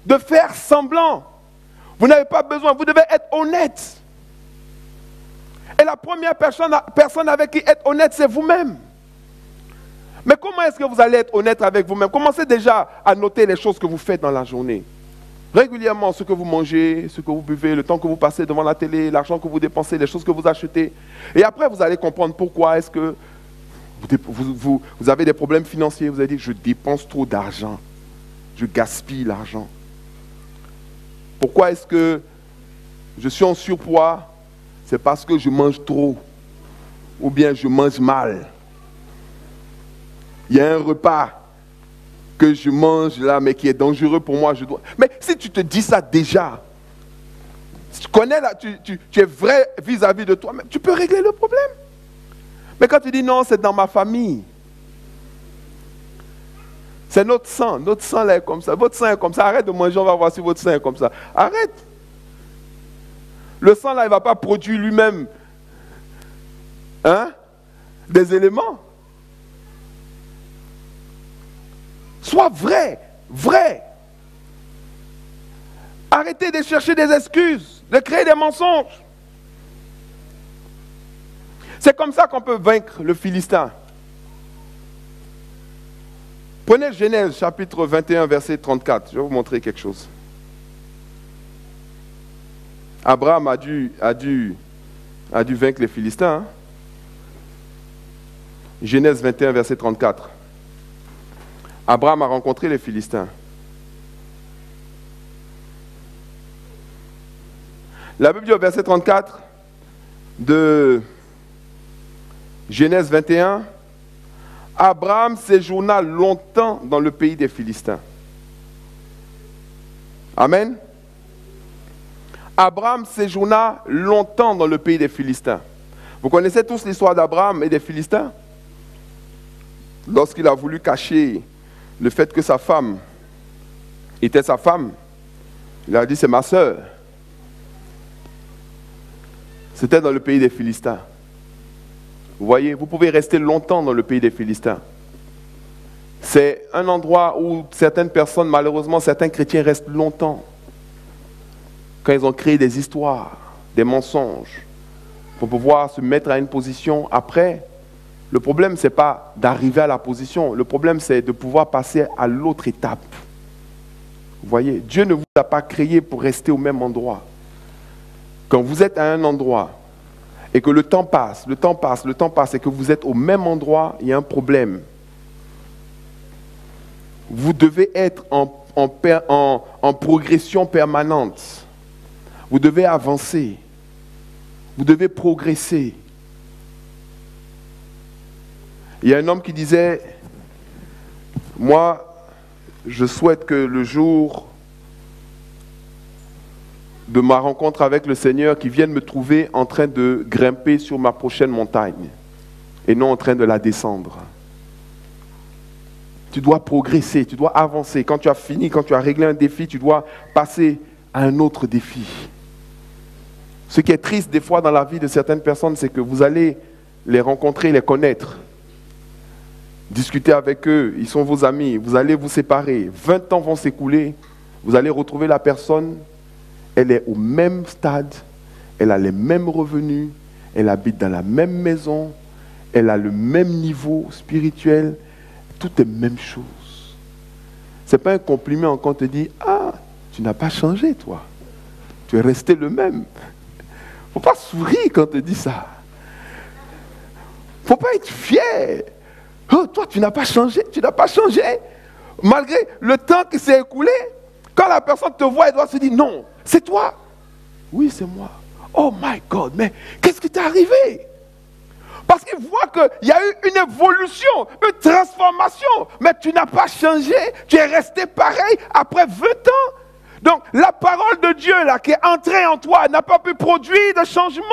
de faire semblant. Vous n'avez pas besoin, vous devez être honnête. Et la première personne avec qui être honnête, c'est vous-même. Mais comment est-ce que vous allez être honnête avec vous-même? Commencez déjà à noter les choses que vous faites dans la journée. Régulièrement, ce que vous mangez, ce que vous buvez, le temps que vous passez devant la télé, l'argent que vous dépensez, les choses que vous achetez. Et après, vous allez comprendre pourquoi est-ce que vous avez des problèmes financiers. Vous allez dire, je dépense trop d'argent. Je gaspille l'argent. Pourquoi est-ce que je suis en surpoids? C'est parce que je mange trop. Ou bien je mange mal. Il y a un repas que je mange là, mais qui est dangereux pour moi, je dois... Mais si tu te dis ça déjà, si tu connais là, tu es vrai vis-à-vis de toi, tu peux régler le problème. Mais quand tu dis non, c'est dans ma famille. C'est notre sang là est comme ça, votre sang est comme ça, arrête de manger, on va voir si votre sang est comme ça. Arrête. Le sang là, il ne va pas produire lui-même des éléments. Sois vrai. Arrêtez de chercher des excuses, de créer des mensonges. C'est comme ça qu'on peut vaincre le Philistin. Prenez Genèse chapitre 21, verset 34. Je vais vous montrer quelque chose. Abraham a dû vaincre les Philistins. Genèse 21, verset 34. Abraham a rencontré les Philistins. La Bible dit au verset 34 de Genèse 21, Abraham séjourna longtemps dans le pays des Philistins. Amen. Abraham séjourna longtemps dans le pays des Philistins. Vous connaissez tous l'histoire d'Abraham et des Philistins? Lorsqu'il a voulu cacher le fait que sa femme Il était sa femme. Il a dit, c'est ma sœur. C'était dans le pays des Philistins. Vous voyez, vous pouvez rester longtemps dans le pays des Philistins. C'est un endroit où certaines personnes, malheureusement, certains chrétiens restent longtemps. Quand ils ont créé des histoires, des mensonges, pour pouvoir se mettre à une position après. Le problème, ce n'est pas d'arriver à la position. Le problème, c'est de pouvoir passer à l'autre étape. Vous voyez, Dieu ne vous a pas créé pour rester au même endroit. Quand vous êtes à un endroit et que le temps passe, et que vous êtes au même endroit, il y a un problème. Vous devez être en progression permanente. Vous devez avancer. Vous devez progresser. Il y a un homme qui disait, moi, je souhaite que le jour de ma rencontre avec le Seigneur, qu'il vienne me trouver en train de grimper sur ma prochaine montagne et non en train de la descendre. Tu dois progresser, tu dois avancer. Quand tu as fini, quand tu as réglé un défi, tu dois passer à un autre défi. Ce qui est triste des fois dans la vie de certaines personnes, c'est que vous allez les rencontrer, les connaître, discuter avec eux, ils sont vos amis, vous allez vous séparer, 20 ans vont s'écouler, vous allez retrouver la personne, elle est au même stade, elle a les mêmes revenus, elle habite dans la même maison, elle a le même niveau spirituel, tout est même chose. Ce n'est pas un compliment quand on te dit « Ah, tu n'as pas changé toi, tu es resté le même ». Il ne faut pas sourire quand on te dit ça. Il ne faut pas être fier. Oh, toi, tu n'as pas changé, tu n'as pas changé. Malgré le temps qui s'est écoulé, quand la personne te voit, elle doit se dire, non, c'est toi. Oui, c'est moi. Oh my God, mais qu'est-ce qui t'est arrivé? Parce qu'il voit qu'il y a eu une évolution, une transformation, mais tu n'as pas changé, tu es resté pareil après 20 ans. Donc, la parole de Dieu là, qui est entrée en toi n'a pas pu produire de changement.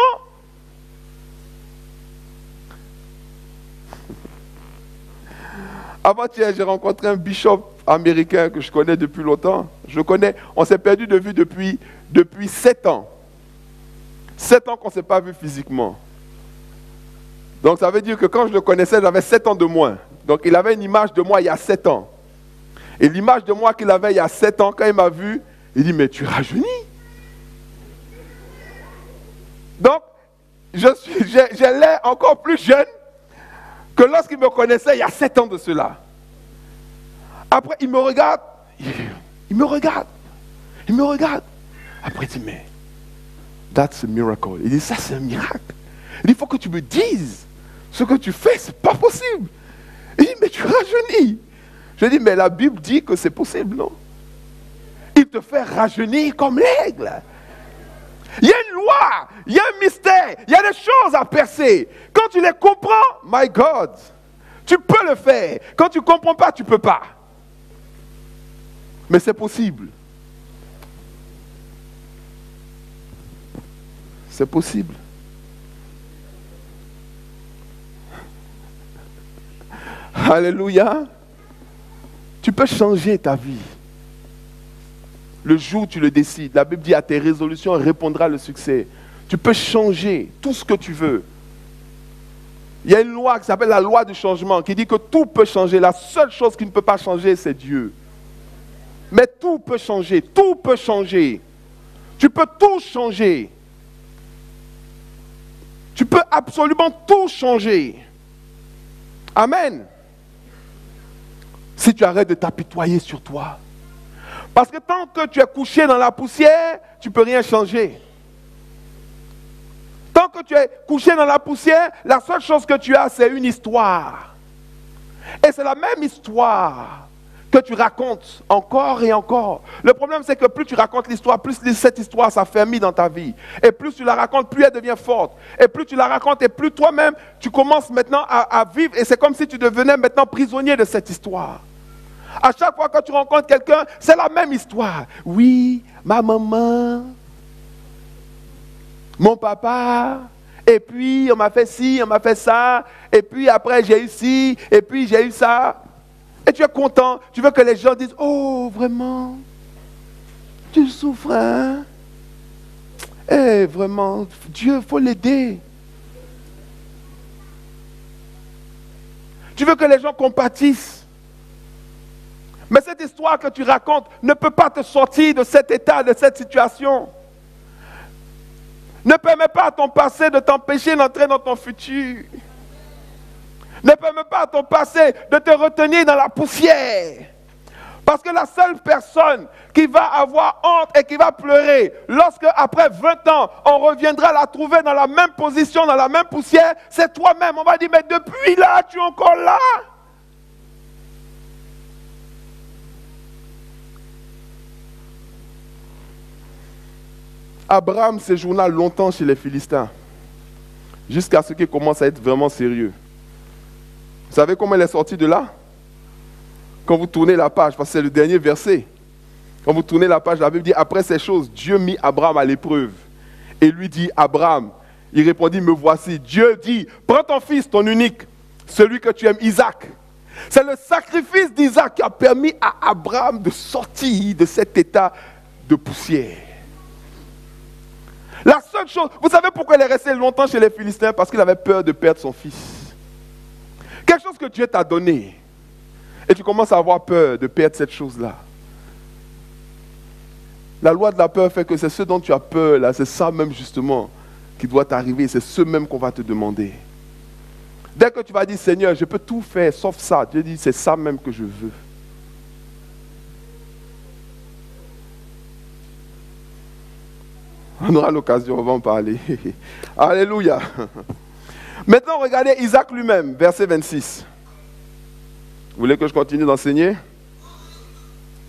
Avant-hier, j'ai rencontré un bishop américain que je connais depuis longtemps. Je le connais, on s'est perdu de vue depuis 7 ans. 7 ans qu'on ne s'est pas vu physiquement. Donc ça veut dire que quand je le connaissais, j'avais 7 ans de moins. Donc il avait une image de moi il y a 7 ans. Et l'image de moi qu'il avait il y a 7 ans, quand il m'a vu, il dit, mais tu rajeunis. Donc, j'ai l'air encore plus jeune que lorsqu'il me connaissait il y a 7 ans de cela. Après, il me regarde. Il me regarde. Après, il dit, mais that's a miracle. Il dit, ça c'est un miracle. Il dit, il faut que tu me dises ce que tu fais, c'est pas possible. Il dit, mais tu rajeunis. Je dis, mais la Bible dit que c'est possible, non? Il te fait rajeunir comme l'aigle. Il y a une loi, il y a un mystère, il y a des choses à percer. Quand tu les comprends, my God, tu peux le faire. Quand tu ne comprends pas, tu ne peux pas. Mais c'est possible. C'est possible. Alléluia. Tu peux changer ta vie. Le jour où tu le décides, la Bible dit à tes résolutions répondra le succès. Tu peux changer tout ce que tu veux. Il y a une loi qui s'appelle la loi du changement, qui dit que tout peut changer. La seule chose qui ne peut pas changer, c'est Dieu. Mais tout peut changer, tout peut changer. Tu peux tout changer. Tu peux absolument tout changer. Amen. Si tu arrêtes de t'apitoyer sur toi. Parce que tant que tu es couché dans la poussière, tu ne peux rien changer. Tant que tu es couché dans la poussière, la seule chose que tu as, c'est une histoire. Et c'est la même histoire que tu racontes encore et encore. Le problème, c'est que plus tu racontes l'histoire, plus cette histoire s'affermit dans ta vie. Et plus tu la racontes, plus elle devient forte. Et plus tu la racontes, et plus toi-même, tu commences maintenant à vivre. Et c'est comme si tu devenais maintenant prisonnier de cette histoire. À chaque fois que tu rencontres quelqu'un, c'est la même histoire. Oui, ma maman, mon papa, et puis on m'a fait ci, on m'a fait ça, et puis après j'ai eu ci, et puis j'ai eu ça. Et tu es content, tu veux que les gens disent, oh vraiment, Tu souffres, hein? Eh, vraiment, Dieu, il faut l'aider. Tu veux que les gens compatissent. Mais cette histoire que tu racontes ne peut pas te sortir de cet état, de cette situation. Ne permets pas à ton passé de t'empêcher d'entrer dans ton futur. Ne permets pas à ton passé de te retenir dans la poussière. Parce que la seule personne qui va avoir honte et qui va pleurer, lorsque après 20 ans, on reviendra la trouver dans la même position, dans la même poussière, c'est toi-même. On va dire, mais depuis là, tu es encore là. Abraham séjourna longtemps chez les Philistins, jusqu'à ce qu'il commence à être vraiment sérieux. Vous savez comment il est sorti de là? Quand vous tournez la page, parce que c'est le dernier verset. Quand vous tournez la page, la Bible dit, après ces choses, Dieu mit Abraham à l'épreuve. Et lui dit, Abraham, il répondit, me voici. Dieu dit, prends ton fils, ton unique, celui que tu aimes, Isaac. C'est le sacrifice d'Isaac qui a permis à Abraham de sortir de cet état de poussière. La seule chose, vous savez pourquoi il est resté longtemps chez les Philistins? Parce qu'il avait peur de perdre son fils. Quelque chose que Dieu t'a donné. Et tu commences à avoir peur de perdre cette chose-là. La loi de la peur fait que c'est ce dont tu as peur, là, c'est ça même justement qui doit t'arriver. C'est ce même qu'on va te demander. Dès que tu vas dire, Seigneur, je peux tout faire sauf ça, Dieu dit, c'est ça même que je veux. On aura l'occasion, on va en parler. Alléluia. Maintenant, regardez Isaac lui-même, verset 26. Vous voulez que je continue d'enseigner?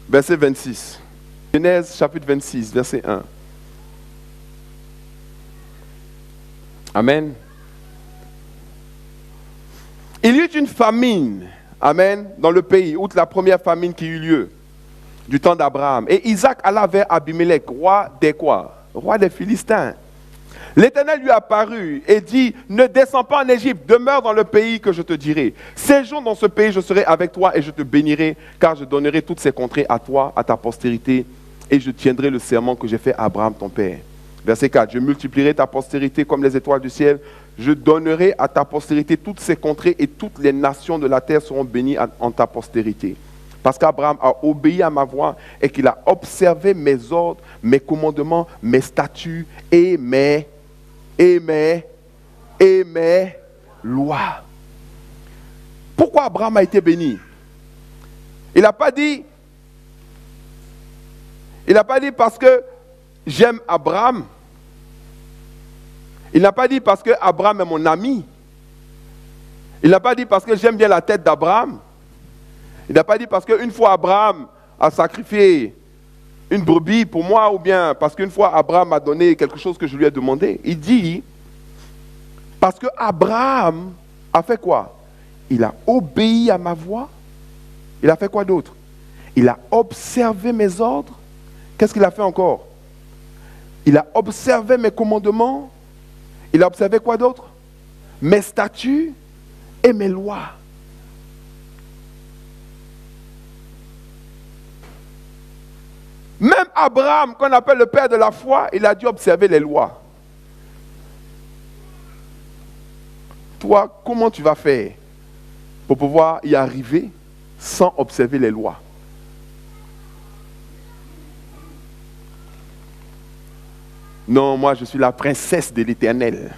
Verset 26. Genèse chapitre 26, verset 1. Amen. Il y eut une famine, amen, dans le pays, outre la première famine qui eut lieu, du temps d'Abraham. Et Isaac alla vers Abimelech, roi des quoi? Roi des Philistins. L'Éternel lui apparut et dit, ne descends pas en Égypte, demeure dans le pays que je te dirai. Séjourne dans ce pays, je serai avec toi et je te bénirai, car je donnerai toutes ces contrées à toi, à ta postérité, et je tiendrai le serment que j'ai fait à Abraham ton père. Verset 4, je multiplierai ta postérité comme les étoiles du ciel, je donnerai à ta postérité toutes ces contrées et toutes les nations de la terre seront bénies en ta postérité. Parce qu'Abraham a obéi à ma voix et qu'il a observé mes ordres, mes commandements, mes statuts et mes lois. Pourquoi Abraham a été béni? Il n'a pas dit parce que j'aime Abraham. Il n'a pas dit parce que Abraham est mon ami. Il n'a pas dit parce que j'aime bien la tête d'Abraham. Il n'a pas dit parce qu'une fois Abraham a sacrifié une brebis pour moi, ou bien parce qu'une fois Abraham a donné quelque chose que je lui ai demandé. Il dit parce que Abraham a fait quoi? Il a obéi à ma voix. Il a fait quoi d'autre? Il a observé mes ordres. Qu'est-ce qu'il a fait encore? Il a observé mes commandements. Il a observé quoi d'autre? Mes statuts et mes lois. Même Abraham, qu'on appelle le père de la foi, il a dû observer les lois. Toi, comment tu vas faire pour pouvoir y arriver sans observer les lois? Non, moi je suis la princesse de l'Éternel.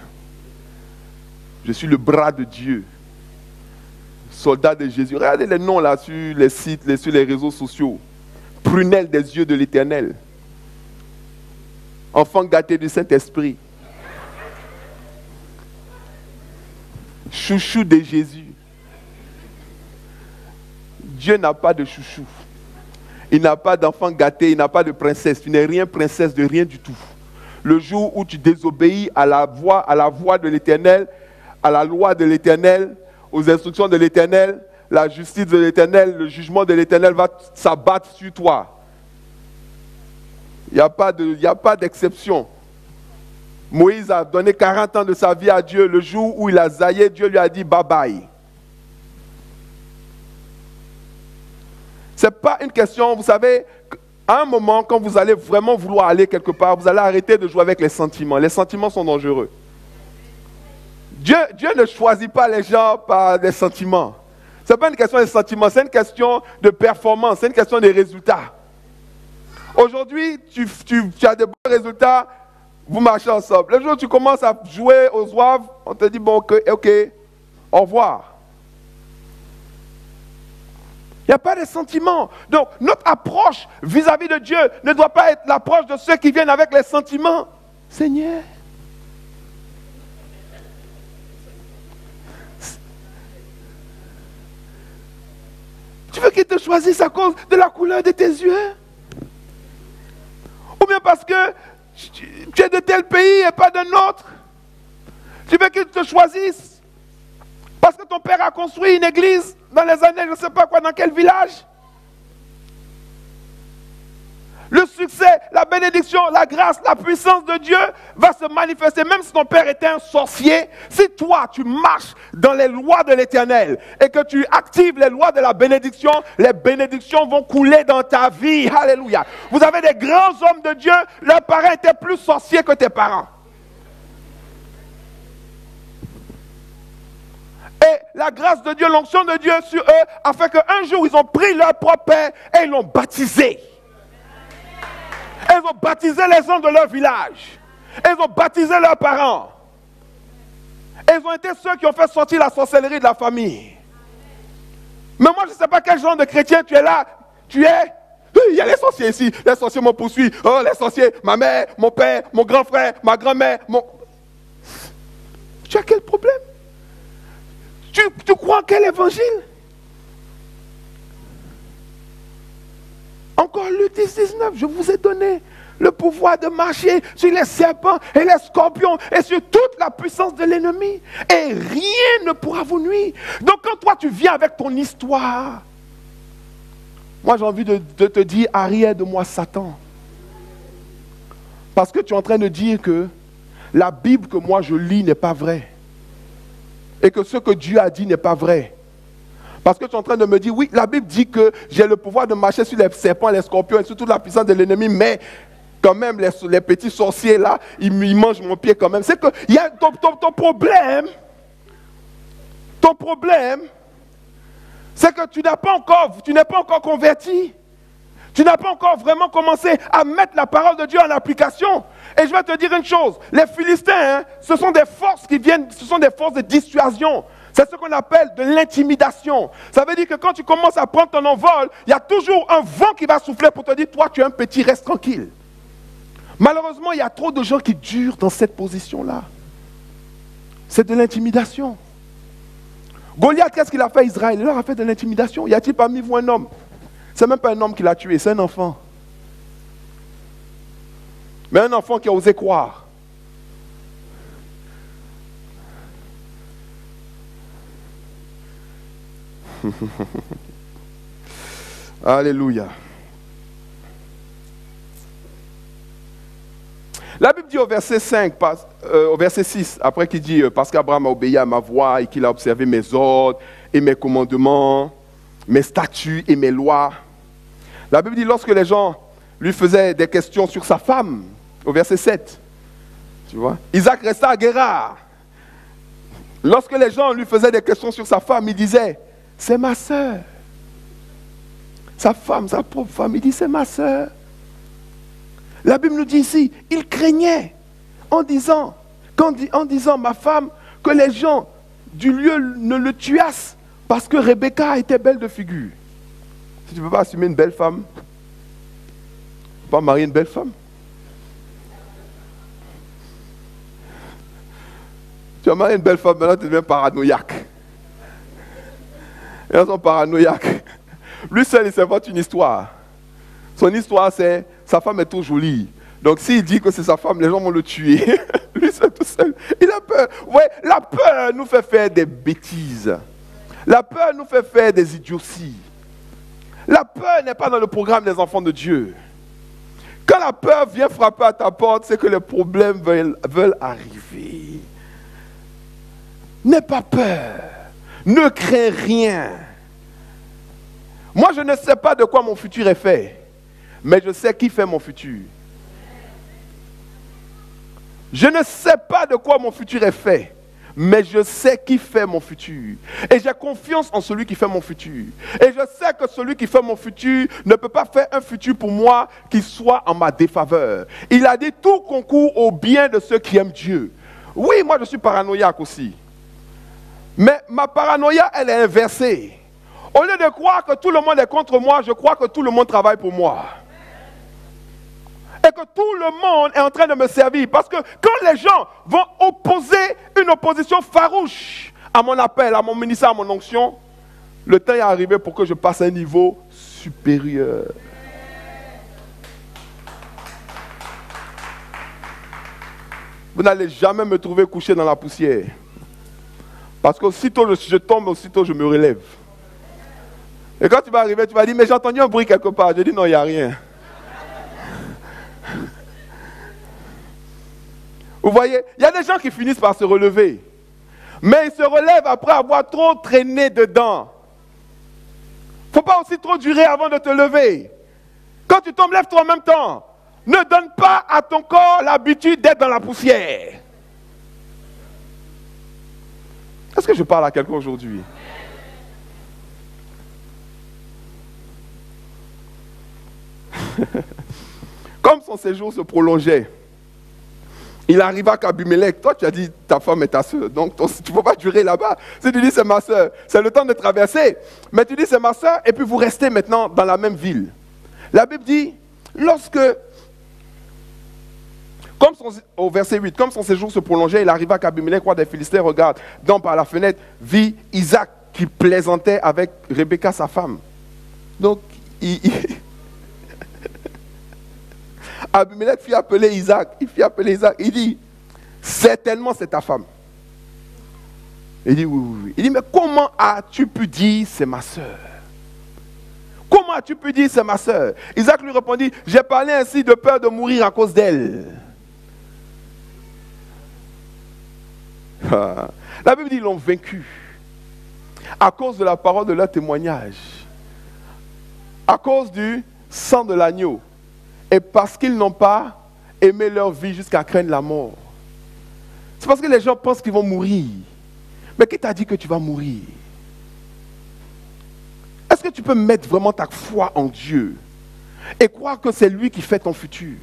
Je suis le bras de Dieu. Soldat de Jésus. Regardez les noms là sur les sites, sur les réseaux sociaux. Prunelle des yeux de l'Éternel. Enfant gâté du Saint-Esprit. Chouchou de Jésus. Dieu n'a pas de chouchou. Il n'a pas d'enfant gâté, il n'a pas de princesse. Tu n'es rien princesse de rien du tout. Le jour où tu désobéis à la voix de l'Éternel, à la loi de l'Éternel, aux instructions de l'Éternel, la justice de l'Éternel, le jugement de l'Éternel va s'abattre sur toi. Il n'y a pas d'exception. Moïse a donné 40 ans de sa vie à Dieu. Le jour où il a zaillé, Dieu lui a dit bye bye. Ce n'est pas une question, vous savez, À un moment, quand vous allez vraiment vouloir aller quelque part, vous allez arrêter de jouer avec les sentiments. Les sentiments sont dangereux. Dieu ne choisit pas les gens par des sentiments. Ce n'est pas une question de sentiments, c'est une question de performance, c'est une question de résultats. Aujourd'hui, tu as de bons résultats, vous marchez ensemble. Le jour où tu commences à jouer aux zouaves, on te dit, bon, ok, au revoir. Il n'y a pas de sentiments. Donc, notre approche vis-à-vis de Dieu ne doit pas être l'approche de ceux qui viennent avec les sentiments. Seigneur, tu veux qu'il te choisisse à cause de la couleur de tes yeux? Ou bien parce que tu es de tel pays et pas d'un autre? Tu veux qu'il te choisisse parce que ton père a construit une église dans les années, je ne sais pas quoi, dans quel village? Le succès, la bénédiction, la grâce, la puissance de Dieu va se manifester. Même si ton père était un sorcier, si toi tu marches dans les lois de l'Éternel et que tu actives les lois de la bénédiction, les bénédictions vont couler dans ta vie. Alléluia. Vous avez des grands hommes de Dieu, leurs parents étaient plus sorciers que tes parents. Et la grâce de Dieu, l'onction de Dieu sur eux a fait qu'un jour ils ont pris leur propre père et ils l'ont baptisé. Ils ont baptisé les gens de leur village. Ils ont baptisé leurs parents. Ils ont été ceux qui ont fait sortir la sorcellerie de la famille. Mais moi, je ne sais pas quel genre de chrétien tu es là. Tu es... Il y a les sorciers ici. Les sorciers m'ont poursuivi. Oh, les sorciers, ma mère, mon père, mon grand frère, ma grand-mère. Tu as quel problème? Tu crois en quel évangile? Encore Luc 10, 19, je vous ai donné le pouvoir de marcher sur les serpents et les scorpions et sur toute la puissance de l'ennemi. Et rien ne pourra vous nuire. Donc quand toi tu viens avec ton histoire, moi j'ai envie de te dire, arrière de moi Satan. Parce que tu es en train de dire que la Bible que moi je lis n'est pas vraie. Et que ce que Dieu a dit n'est pas vrai. Parce que tu es en train de me dire, oui, la Bible dit que j'ai le pouvoir de marcher sur les serpents, les scorpions et sur toute la puissance de l'ennemi, mais quand même, les petits sorciers là, ils mangent mon pied quand même. C'est que y a ton problème, c'est que tu n'es pas encore converti. Tu n'as pas encore vraiment commencé à mettre la parole de Dieu en application. Et je vais te dire une chose, les Philistins, ce sont des forces qui viennent, ce sont des forces de dissuasion. C'est ce qu'on appelle de l'intimidation. Ça veut dire que quand tu commences à prendre ton envol, il y a toujours un vent qui va souffler pour te dire, toi tu es un petit, reste tranquille. Malheureusement, il y a trop de gens qui durent dans cette position-là. C'est de l'intimidation. Goliath, qu'est-ce qu'il a fait à Israël? Il leur a fait de l'intimidation. Y a-t-il parmi vous un homme? C'est même pas un homme qui l'a tué, c'est un enfant. Mais un enfant qui a osé croire. Alléluia. La Bible dit au verset 5, au verset 6, après qu'il dit « Parce qu'Abraham a obéi à ma voix et qu'il a observé mes ordres et mes commandements, mes statuts et mes lois. » La Bible dit lorsque les gens lui faisaient des questions sur sa femme, au verset 7, tu vois, Isaac resta à Guérard. Lorsque les gens lui faisaient des questions sur sa femme, il disait « C'est ma sœur. » Sa femme, sa propre femme, il dit « C'est ma sœur. » La Bible nous dit ici, il craignait en disant ma femme, que les gens du lieu ne le tuassent parce que Rebecca était belle de figure. Si tu ne peux pas assumer une belle femme, tu ne peux pas marier une belle femme. Tu as marié une belle femme, maintenant tu deviens paranoïaque. Et ils sont paranoïaques. Lui seul, il ne s'invente une histoire. Son histoire, c'est sa femme est trop jolie. Donc s'il dit que c'est sa femme, les gens vont le tuer. Lui seul, tout seul. Il a peur. Ouais, la peur nous fait faire des bêtises. La peur nous fait faire des idioties. La peur n'est pas dans le programme des enfants de Dieu. Quand la peur vient frapper à ta porte, c'est que les problèmes veulent arriver. N'aie pas peur. Ne crains rien. Moi, je ne sais pas de quoi mon futur est fait. mais je sais qui fait mon futur. Je ne sais pas de quoi mon futur est fait, mais je sais qui fait mon futur. Et j'ai confiance en celui qui fait mon futur. Et je sais que celui qui fait mon futur ne peut pas faire un futur pour moi qui soit en ma défaveur. Il a dit tout concourt au bien de ceux qui aiment Dieu. Oui, moi je suis paranoïaque aussi. Mais ma paranoïa, elle est inversée. Au lieu de croire que tout le monde est contre moi, je crois que tout le monde travaille pour moi. Et que tout le monde est en train de me servir. Parce que quand les gens vont opposer une opposition farouche à mon appel, à mon ministère, à mon onction, le temps est arrivé pour que je passe à un niveau supérieur. Vous n'allez jamais me trouver couché dans la poussière. Parce qu'aussitôt je tombe, aussitôt je me relève. Et quand tu vas arriver, tu vas dire, mais j'ai entendu un bruit quelque part. Je dis, non, il n'y a rien. Vous voyez, il y a des gens qui finissent par se relever. Mais ils se relèvent après avoir trop traîné dedans. Il ne faut pas aussi trop durer avant de te lever. Quand tu tombes, lève-toi en même temps. Ne donne pas à ton corps l'habitude d'être dans la poussière. Est-ce que je parle à quelqu'un aujourd'hui? Comme son séjour se prolongeait, il arriva qu'Abimelech, toi tu as dit ta femme est ta soeur, donc tu ne peux pas durer là-bas. Si tu dis c'est ma soeur, c'est le temps de traverser. Mais tu dis c'est ma soeur et puis vous restez maintenant dans la même ville. La Bible dit, au verset 8, comme son séjour se prolongeait, il arriva qu'Abimelech, roi des Philistins, regarde, donc par la fenêtre, vit Isaac qui plaisantait avec Rebecca sa femme. Donc, Abimelech fit appeler Isaac. Il dit, certainement c'est ta femme. Il dit, oui. Il dit, mais comment as-tu pu dire c'est ma soeur? Comment as-tu pu dire c'est ma soeur? Isaac lui répondit, j'ai parlé ainsi de peur de mourir à cause d'elle. La Bible dit, ils l'ont vaincu à cause de la parole de leur témoignage, à cause du sang de l'agneau. Et parce qu'ils n'ont pas aimé leur vie jusqu'à craindre la mort. C'est parce que les gens pensent qu'ils vont mourir. Mais qui t'a dit que tu vas mourir? Est-ce que tu peux mettre vraiment ta foi en Dieu et croire que c'est lui qui fait ton futur?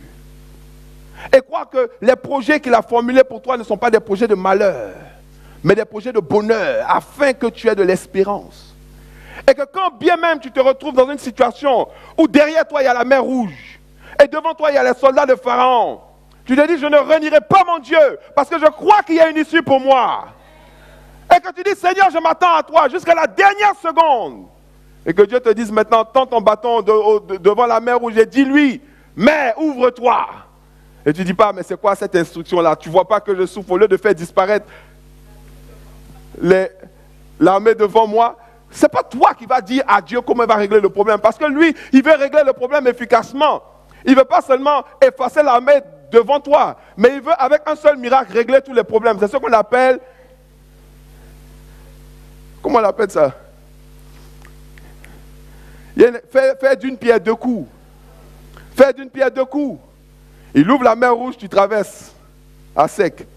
Et croire que les projets qu'il a formulés pour toi ne sont pas des projets de malheur, mais des projets de bonheur, afin que tu aies de l'espérance. Et que quand bien même tu te retrouves dans une situation où derrière toi il y a la mer Rouge, et devant toi, il y a les soldats de Pharaon. Tu te dis, je ne renierai pas mon Dieu, parce que je crois qu'il y a une issue pour moi. Et que tu dis, Seigneur, je m'attends à toi jusqu'à la dernière seconde. Et que Dieu te dise maintenant, tends ton bâton devant la mer Rouge et dis-lui, mais ouvre-toi. Et tu ne dis pas, mais c'est quoi cette instruction-là? Tu ne vois pas que je souffre au lieu de faire disparaître l'armée devant moi? Ce n'est pas toi qui vas dire à Dieu comment il va régler le problème. Parce que lui, il veut régler le problème efficacement. Il ne veut pas seulement effacer l'armée devant toi, mais il veut avec un seul miracle régler tous les problèmes. C'est ce qu'on appelle... Comment on appelle ça? Faire d'une pierre deux coups. Faire d'une pierre deux coups. Il ouvre la mer Rouge, tu traverses à sec.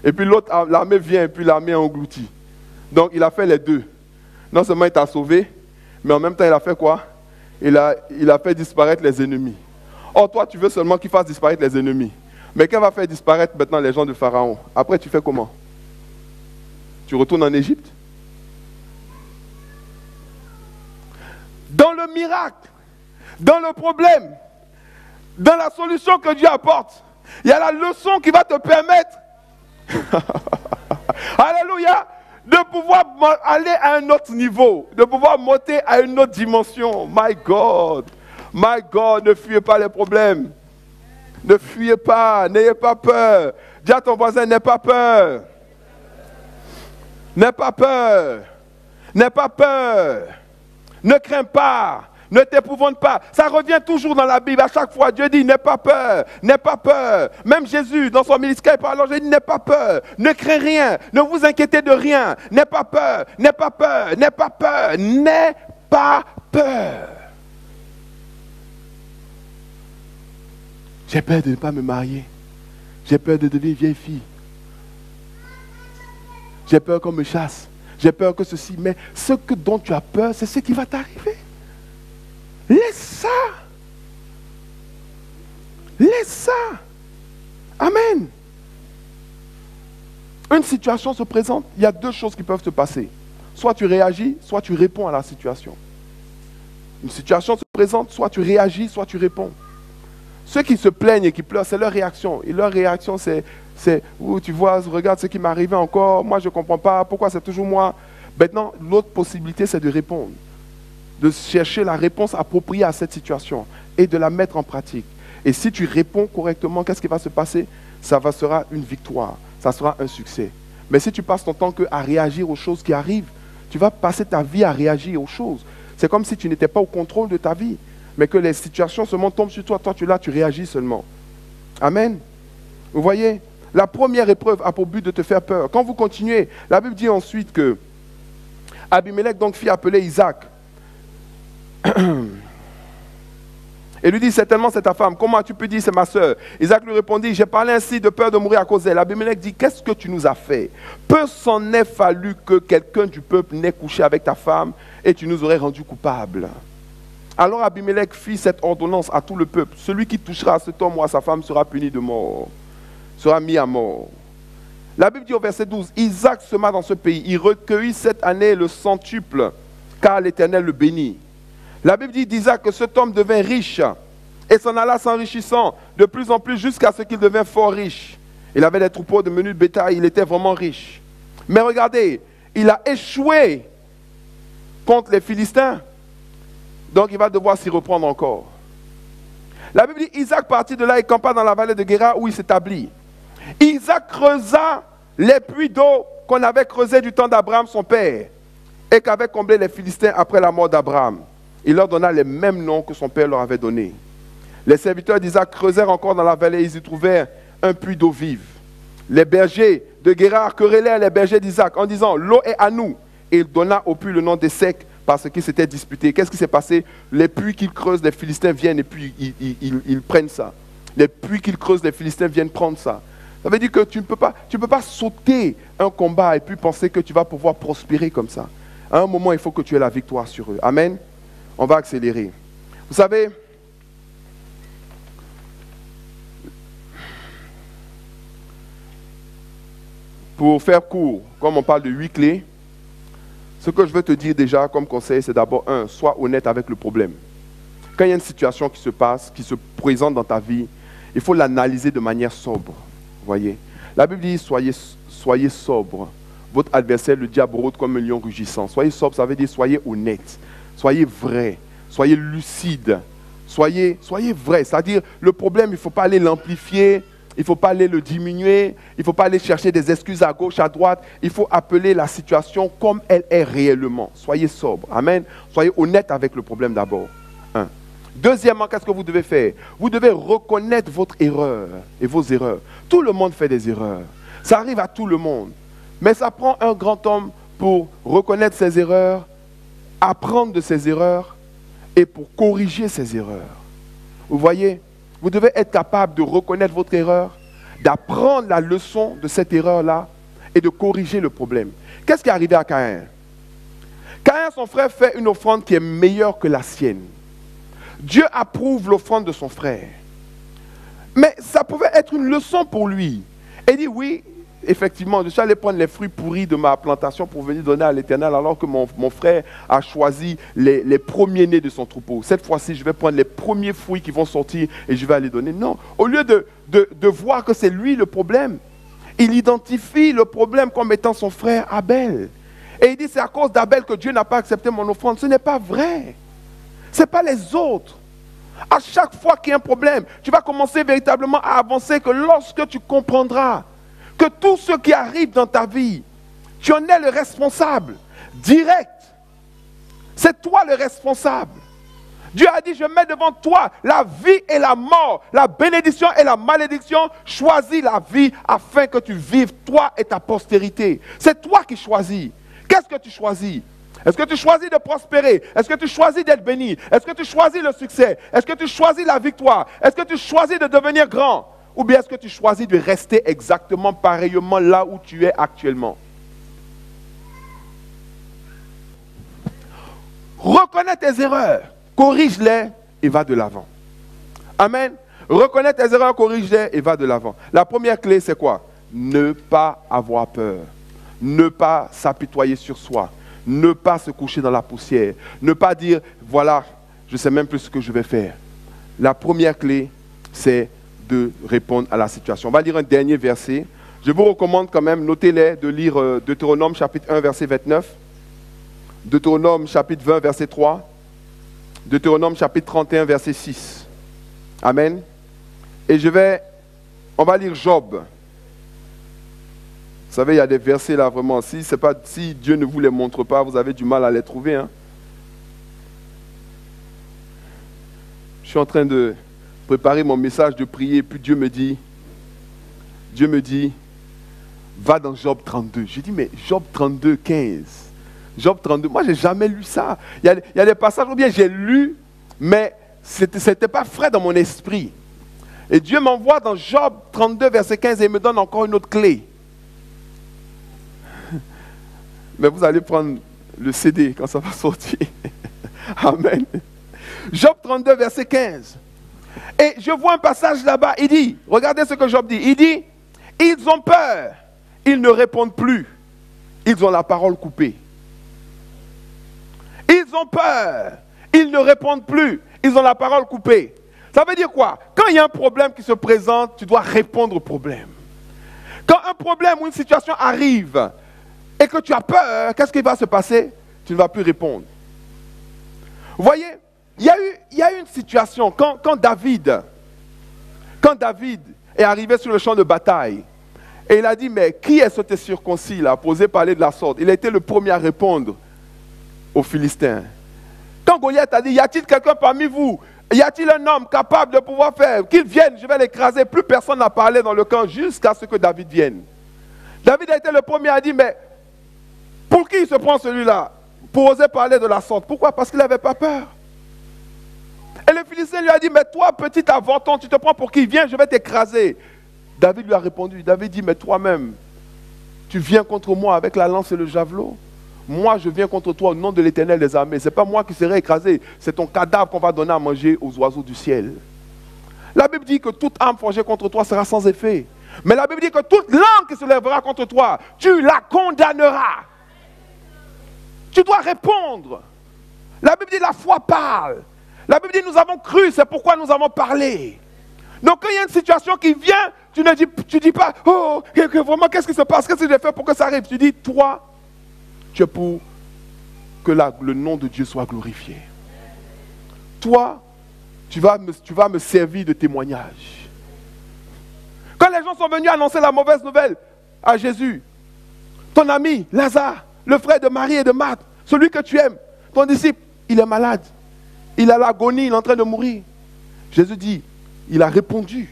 Et puis l'autre, l'armée vient et puis l'armée est engloutie. Donc il a fait les deux. Non seulement il t'a sauvé, mais en même temps il a fait quoi? Il a fait disparaître les ennemis. Or, toi, tu veux seulement qu'il fasse disparaître les ennemis. Mais qu'est-ce va faire disparaître maintenant les gens de Pharaon? Après, tu fais comment? Tu retournes en Égypte? Dans le miracle, dans le problème, dans la solution que Dieu apporte, il y a la leçon qui va te permettre, alléluia, de pouvoir aller à un autre niveau, de pouvoir monter à une autre dimension. My God, ne fuyez pas les problèmes. Ne fuyez pas, n'ayez pas peur. Dis à ton voisin, n'aie pas peur. N'aie pas peur. N'aie pas peur. Ne crains pas. Ne t'épouvante pas. Ça revient toujours dans la Bible. À chaque fois, Dieu dit, n'aie pas peur. N'aie pas peur. Même Jésus, dans son ministère, il parle, il dit, n'aie pas peur. Ne crains rien. Ne vous inquiétez de rien. N'aie pas peur. N'aie pas peur. N'aie pas peur. N'aie pas peur. J'ai peur de ne pas me marier. J'ai peur de devenir vieille fille. J'ai peur qu'on me chasse. J'ai peur que ceci. Mais ce dont tu as peur, c'est ce qui va t'arriver. Laisse ça. Laisse ça. Amen. Une situation se présente, il y a deux choses qui peuvent se passer. Soit tu réagis, soit tu réponds à la situation. Une situation se présente, soit tu réagis, soit tu réponds. Ceux qui se plaignent et qui pleurent, c'est leur réaction. Et leur réaction, c'est tu vois, regarde ce qui m'est arrivé encore, moi je ne comprends pas, pourquoi c'est toujours moi. Maintenant, l'autre possibilité, c'est de répondre. De chercher la réponse appropriée à cette situation et de la mettre en pratique. Et si tu réponds correctement, qu'est-ce qui va se passer? Ça sera une victoire, ça sera un succès. Mais si tu passes ton temps à réagir aux choses qui arrivent, tu vas passer ta vie à réagir aux choses. C'est comme si tu n'étais pas au contrôle de ta vie, mais que les situations seulement tombent sur toi. Toi, tu es là, tu réagis seulement. Amen. Vous voyez, la première épreuve a pour but de te faire peur. Quand vous continuez, la Bible dit ensuite que Abimelech donc fit appeler Isaac. Et lui dit, certainement c'est ta femme. Comment as-tu pu dire c'est ma soeur? Isaac lui répondit, j'ai parlé ainsi de peur de mourir à cause d'elle. Abimelech dit, qu'est-ce que tu nous as fait? Peu s'en est fallu que quelqu'un du peuple n'ait couché avec ta femme et tu nous aurais rendus coupables. Alors Abimelech fit cette ordonnance à tout le peuple. Celui qui touchera à cet homme ou à sa femme sera puni de mort, sera mis à mort. La Bible dit au verset 12, Isaac sema dans ce pays. Il recueillit cette année le centuple, car l'Éternel le bénit. La Bible dit d'Isaac que cet homme devint riche et s'en alla s'enrichissant de plus en plus jusqu'à ce qu'il devint fort riche. Il avait des troupeaux de menus de bétail, il était vraiment riche. Mais regardez, il a échoué contre les Philistins, donc il va devoir s'y reprendre encore. La Bible dit Isaac partit de là et campa dans la vallée de Guéra où il s'établit. Isaac creusa les puits d'eau qu'on avait creusés du temps d'Abraham son père et qu'avaient comblé les Philistins après la mort d'Abraham. Il leur donna les mêmes noms que son père leur avait donnés. Les serviteurs d'Isaac creusèrent encore dans la vallée et ils y trouvèrent un puits d'eau vive. Les bergers de Guérar querellèrent les bergers d'Isaac en disant « L'eau est à nous ». Et il donna au puits le nom d'Essek parce qu'ils s'étaient disputés. Qu'est-ce qui s'est passé? Les puits qu'ils creusent, les Philistins viennent et puis ils prennent ça. Les puits qu'ils creusent, les Philistins viennent prendre ça. Ça veut dire que tu ne peux pas sauter un combat et puis penser que tu vas pouvoir prospérer comme ça. À un moment, il faut que tu aies la victoire sur eux. Amen. On va accélérer. Vous savez, pour faire court, comme on parle de 8 clés, ce que je veux te dire déjà comme conseil, c'est d'abord, sois honnête avec le problème. Quand il y a une situation qui se passe, qui se présente dans ta vie, il faut l'analyser de manière sobre. Vous voyez? La Bible dit, soyez sobre. Votre adversaire, le diable, rôde comme un lion rugissant. Soyez sobre, ça veut dire soyez honnête. Soyez vrai, soyez lucide, soyez vrai. C'est-à-dire, le problème, il ne faut pas aller l'amplifier, il ne faut pas aller le diminuer, il ne faut pas aller chercher des excuses à gauche, à droite. Il faut appeler la situation comme elle est réellement. Soyez sobre. Amen. Soyez honnête avec le problème d'abord. Deuxièmement, qu'est-ce que vous devez faire? Vous devez reconnaître votre erreur et vos erreurs. Tout le monde fait des erreurs. Ça arrive à tout le monde. Mais ça prend un grand homme pour reconnaître ses erreurs, apprendre de ses erreurs et pour corriger ses erreurs. Vous voyez, vous devez être capable de reconnaître votre erreur, d'apprendre la leçon de cette erreur-là et de corriger le problème. Qu'est-ce qui est arrivé à Caïn? Caïn, son frère, fait une offrande qui est meilleure que la sienne. Dieu approuve l'offrande de son frère. Mais ça pouvait être une leçon pour lui. Et il dit, oui, effectivement, je suis allé prendre les fruits pourris de ma plantation pour venir donner à l'Éternel, alors que mon frère a choisi les premiers-nés de son troupeau. Cette fois-ci, je vais prendre les premiers fruits qui vont sortir et je vais aller donner. Non, au lieu de voir que c'est lui le problème, il identifie le problème comme étant son frère Abel. Et il dit, c'est à cause d'Abel que Dieu n'a pas accepté mon offrande. Ce n'est pas vrai. Ce n'est pas les autres. À chaque fois qu'il y a un problème, tu vas commencer véritablement à avancer que lorsque tu comprendras que tout ce qui arrive dans ta vie, tu en es le responsable, direct. C'est toi le responsable. Dieu a dit, je mets devant toi la vie et la mort, la bénédiction et la malédiction. Choisis la vie afin que tu vives, toi et ta postérité. C'est toi qui choisis. Qu'est-ce que tu choisis? Est-ce que tu choisis de prospérer? Est-ce que tu choisis d'être béni? Est-ce que tu choisis le succès? Est-ce que tu choisis la victoire? Est-ce que tu choisis de devenir grand? Ou bien est-ce que tu choisis de rester exactement pareillement là où tu es actuellement? Reconnais tes erreurs, corrige-les et va de l'avant. Amen. Reconnais tes erreurs, corrige-les et va de l'avant. La première clé, c'est quoi? Ne pas avoir peur. Ne pas s'apitoyer sur soi. Ne pas se coucher dans la poussière. Ne pas dire, voilà, je ne sais même plus ce que je vais faire. La première clé, c'est de répondre à la situation. On va lire un dernier verset. Je vous recommande quand même, notez-les, de lire Deutéronome chapitre 1, verset 29. Deutéronome chapitre 20, verset 3. Deutéronome chapitre 31, verset 6. Amen. Et on va lire Job. Vous savez, il y a des versets là vraiment, si Dieu ne vous les montre pas, vous avez du mal à les trouver. Hein. Je suis en train de préparer mon message de prier, puis Dieu me dit, va dans Job 32. Je dis, mais Job 32, 15. Job 32, moi, je n'ai jamais lu ça. Il y a des passages où bien j'ai lu, mais ce n'était pas frais dans mon esprit. Et Dieu m'envoie dans Job 32, verset 15, et il me donne encore une autre clé. Mais vous allez prendre le CD quand ça va sortir. Amen. Job 32, verset 15. Et je vois un passage là-bas, il dit, regardez ce que Job dit, il dit, ils ont peur, ils ne répondent plus, ils ont la parole coupée. Ils ont peur, ils ne répondent plus, ils ont la parole coupée. Ça veut dire quoi? Quand il y a un problème qui se présente, tu dois répondre au problème. Quand un problème ou une situation arrive et que tu as peur, qu'est-ce qui va se passer? Tu ne vas plus répondre. Vous voyez, il y a eu une situation, quand David est arrivé sur le champ de bataille, et il a dit, mais qui est ce circoncis là, posé parler de la sorte? Il a été le premier à répondre aux Philistins. Quand Goliath a dit, y a-t-il quelqu'un parmi vous? Y a-t-il un homme capable de pouvoir faire? Qu'il vienne, je vais l'écraser. Plus personne n'a parlé dans le camp jusqu'à ce que David vienne. David a été le premier à dire, mais pour qui il se prend celui-là? Pour oser parler de la sorte. Pourquoi? Parce qu'il n'avait pas peur. Et le Philistin lui a dit, mais toi, petit avorton, tu te prends pour qui? Viens, je vais t'écraser. David lui a répondu, David dit, mais toi-même, tu viens contre moi avec la lance et le javelot? Moi, je viens contre toi au nom de l'Éternel des armées. Ce n'est pas moi qui serai écrasé, c'est ton cadavre qu'on va donner à manger aux oiseaux du ciel. La Bible dit que toute arme forgée contre toi sera sans effet. Mais la Bible dit que toute langue qui se lèvera contre toi, tu la condamneras. Tu dois répondre. La Bible dit la foi parle. La Bible dit nous avons cru, c'est pourquoi nous avons parlé. Donc quand il y a une situation qui vient, tu ne dis pas, oh, vraiment qu'est-ce qui se passe, qu'est-ce que j'ai fait pour que ça arrive? Tu dis, toi, tu es pour que le nom de Dieu soit glorifié. Toi, tu vas me servir de témoignage. Quand les gens sont venus annoncer la mauvaise nouvelle à Jésus, ton ami Lazare, le frère de Marie et de Marthe, celui que tu aimes, ton disciple, il est malade. Il est à l'agonie, il est en train de mourir. Jésus dit, il a répondu.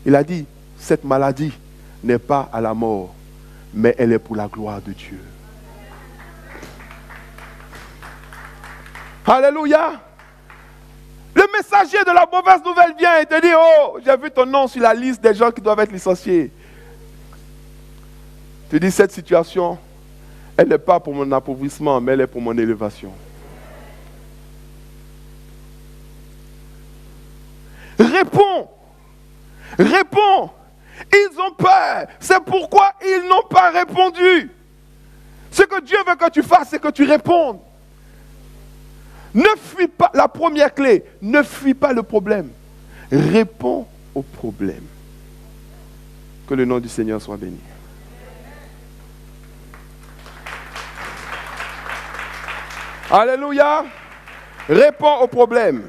Il a dit, cette maladie n'est pas à la mort, mais elle est pour la gloire de Dieu. Alléluia. Le messager de la mauvaise nouvelle vient et te dit, oh, j'ai vu ton nom sur la liste des gens qui doivent être licenciés. Tu dis, cette situation, elle n'est pas pour mon appauvrissement, mais elle est pour mon élévation. Réponds. Réponds. Ils ont peur. C'est pourquoi ils n'ont pas répondu. Ce que Dieu veut que tu fasses, c'est que tu répondes. Ne fuis pas, la première clé, ne fuis pas le problème. Réponds au problème. Que le nom du Seigneur soit béni. Alléluia. Réponds au problème.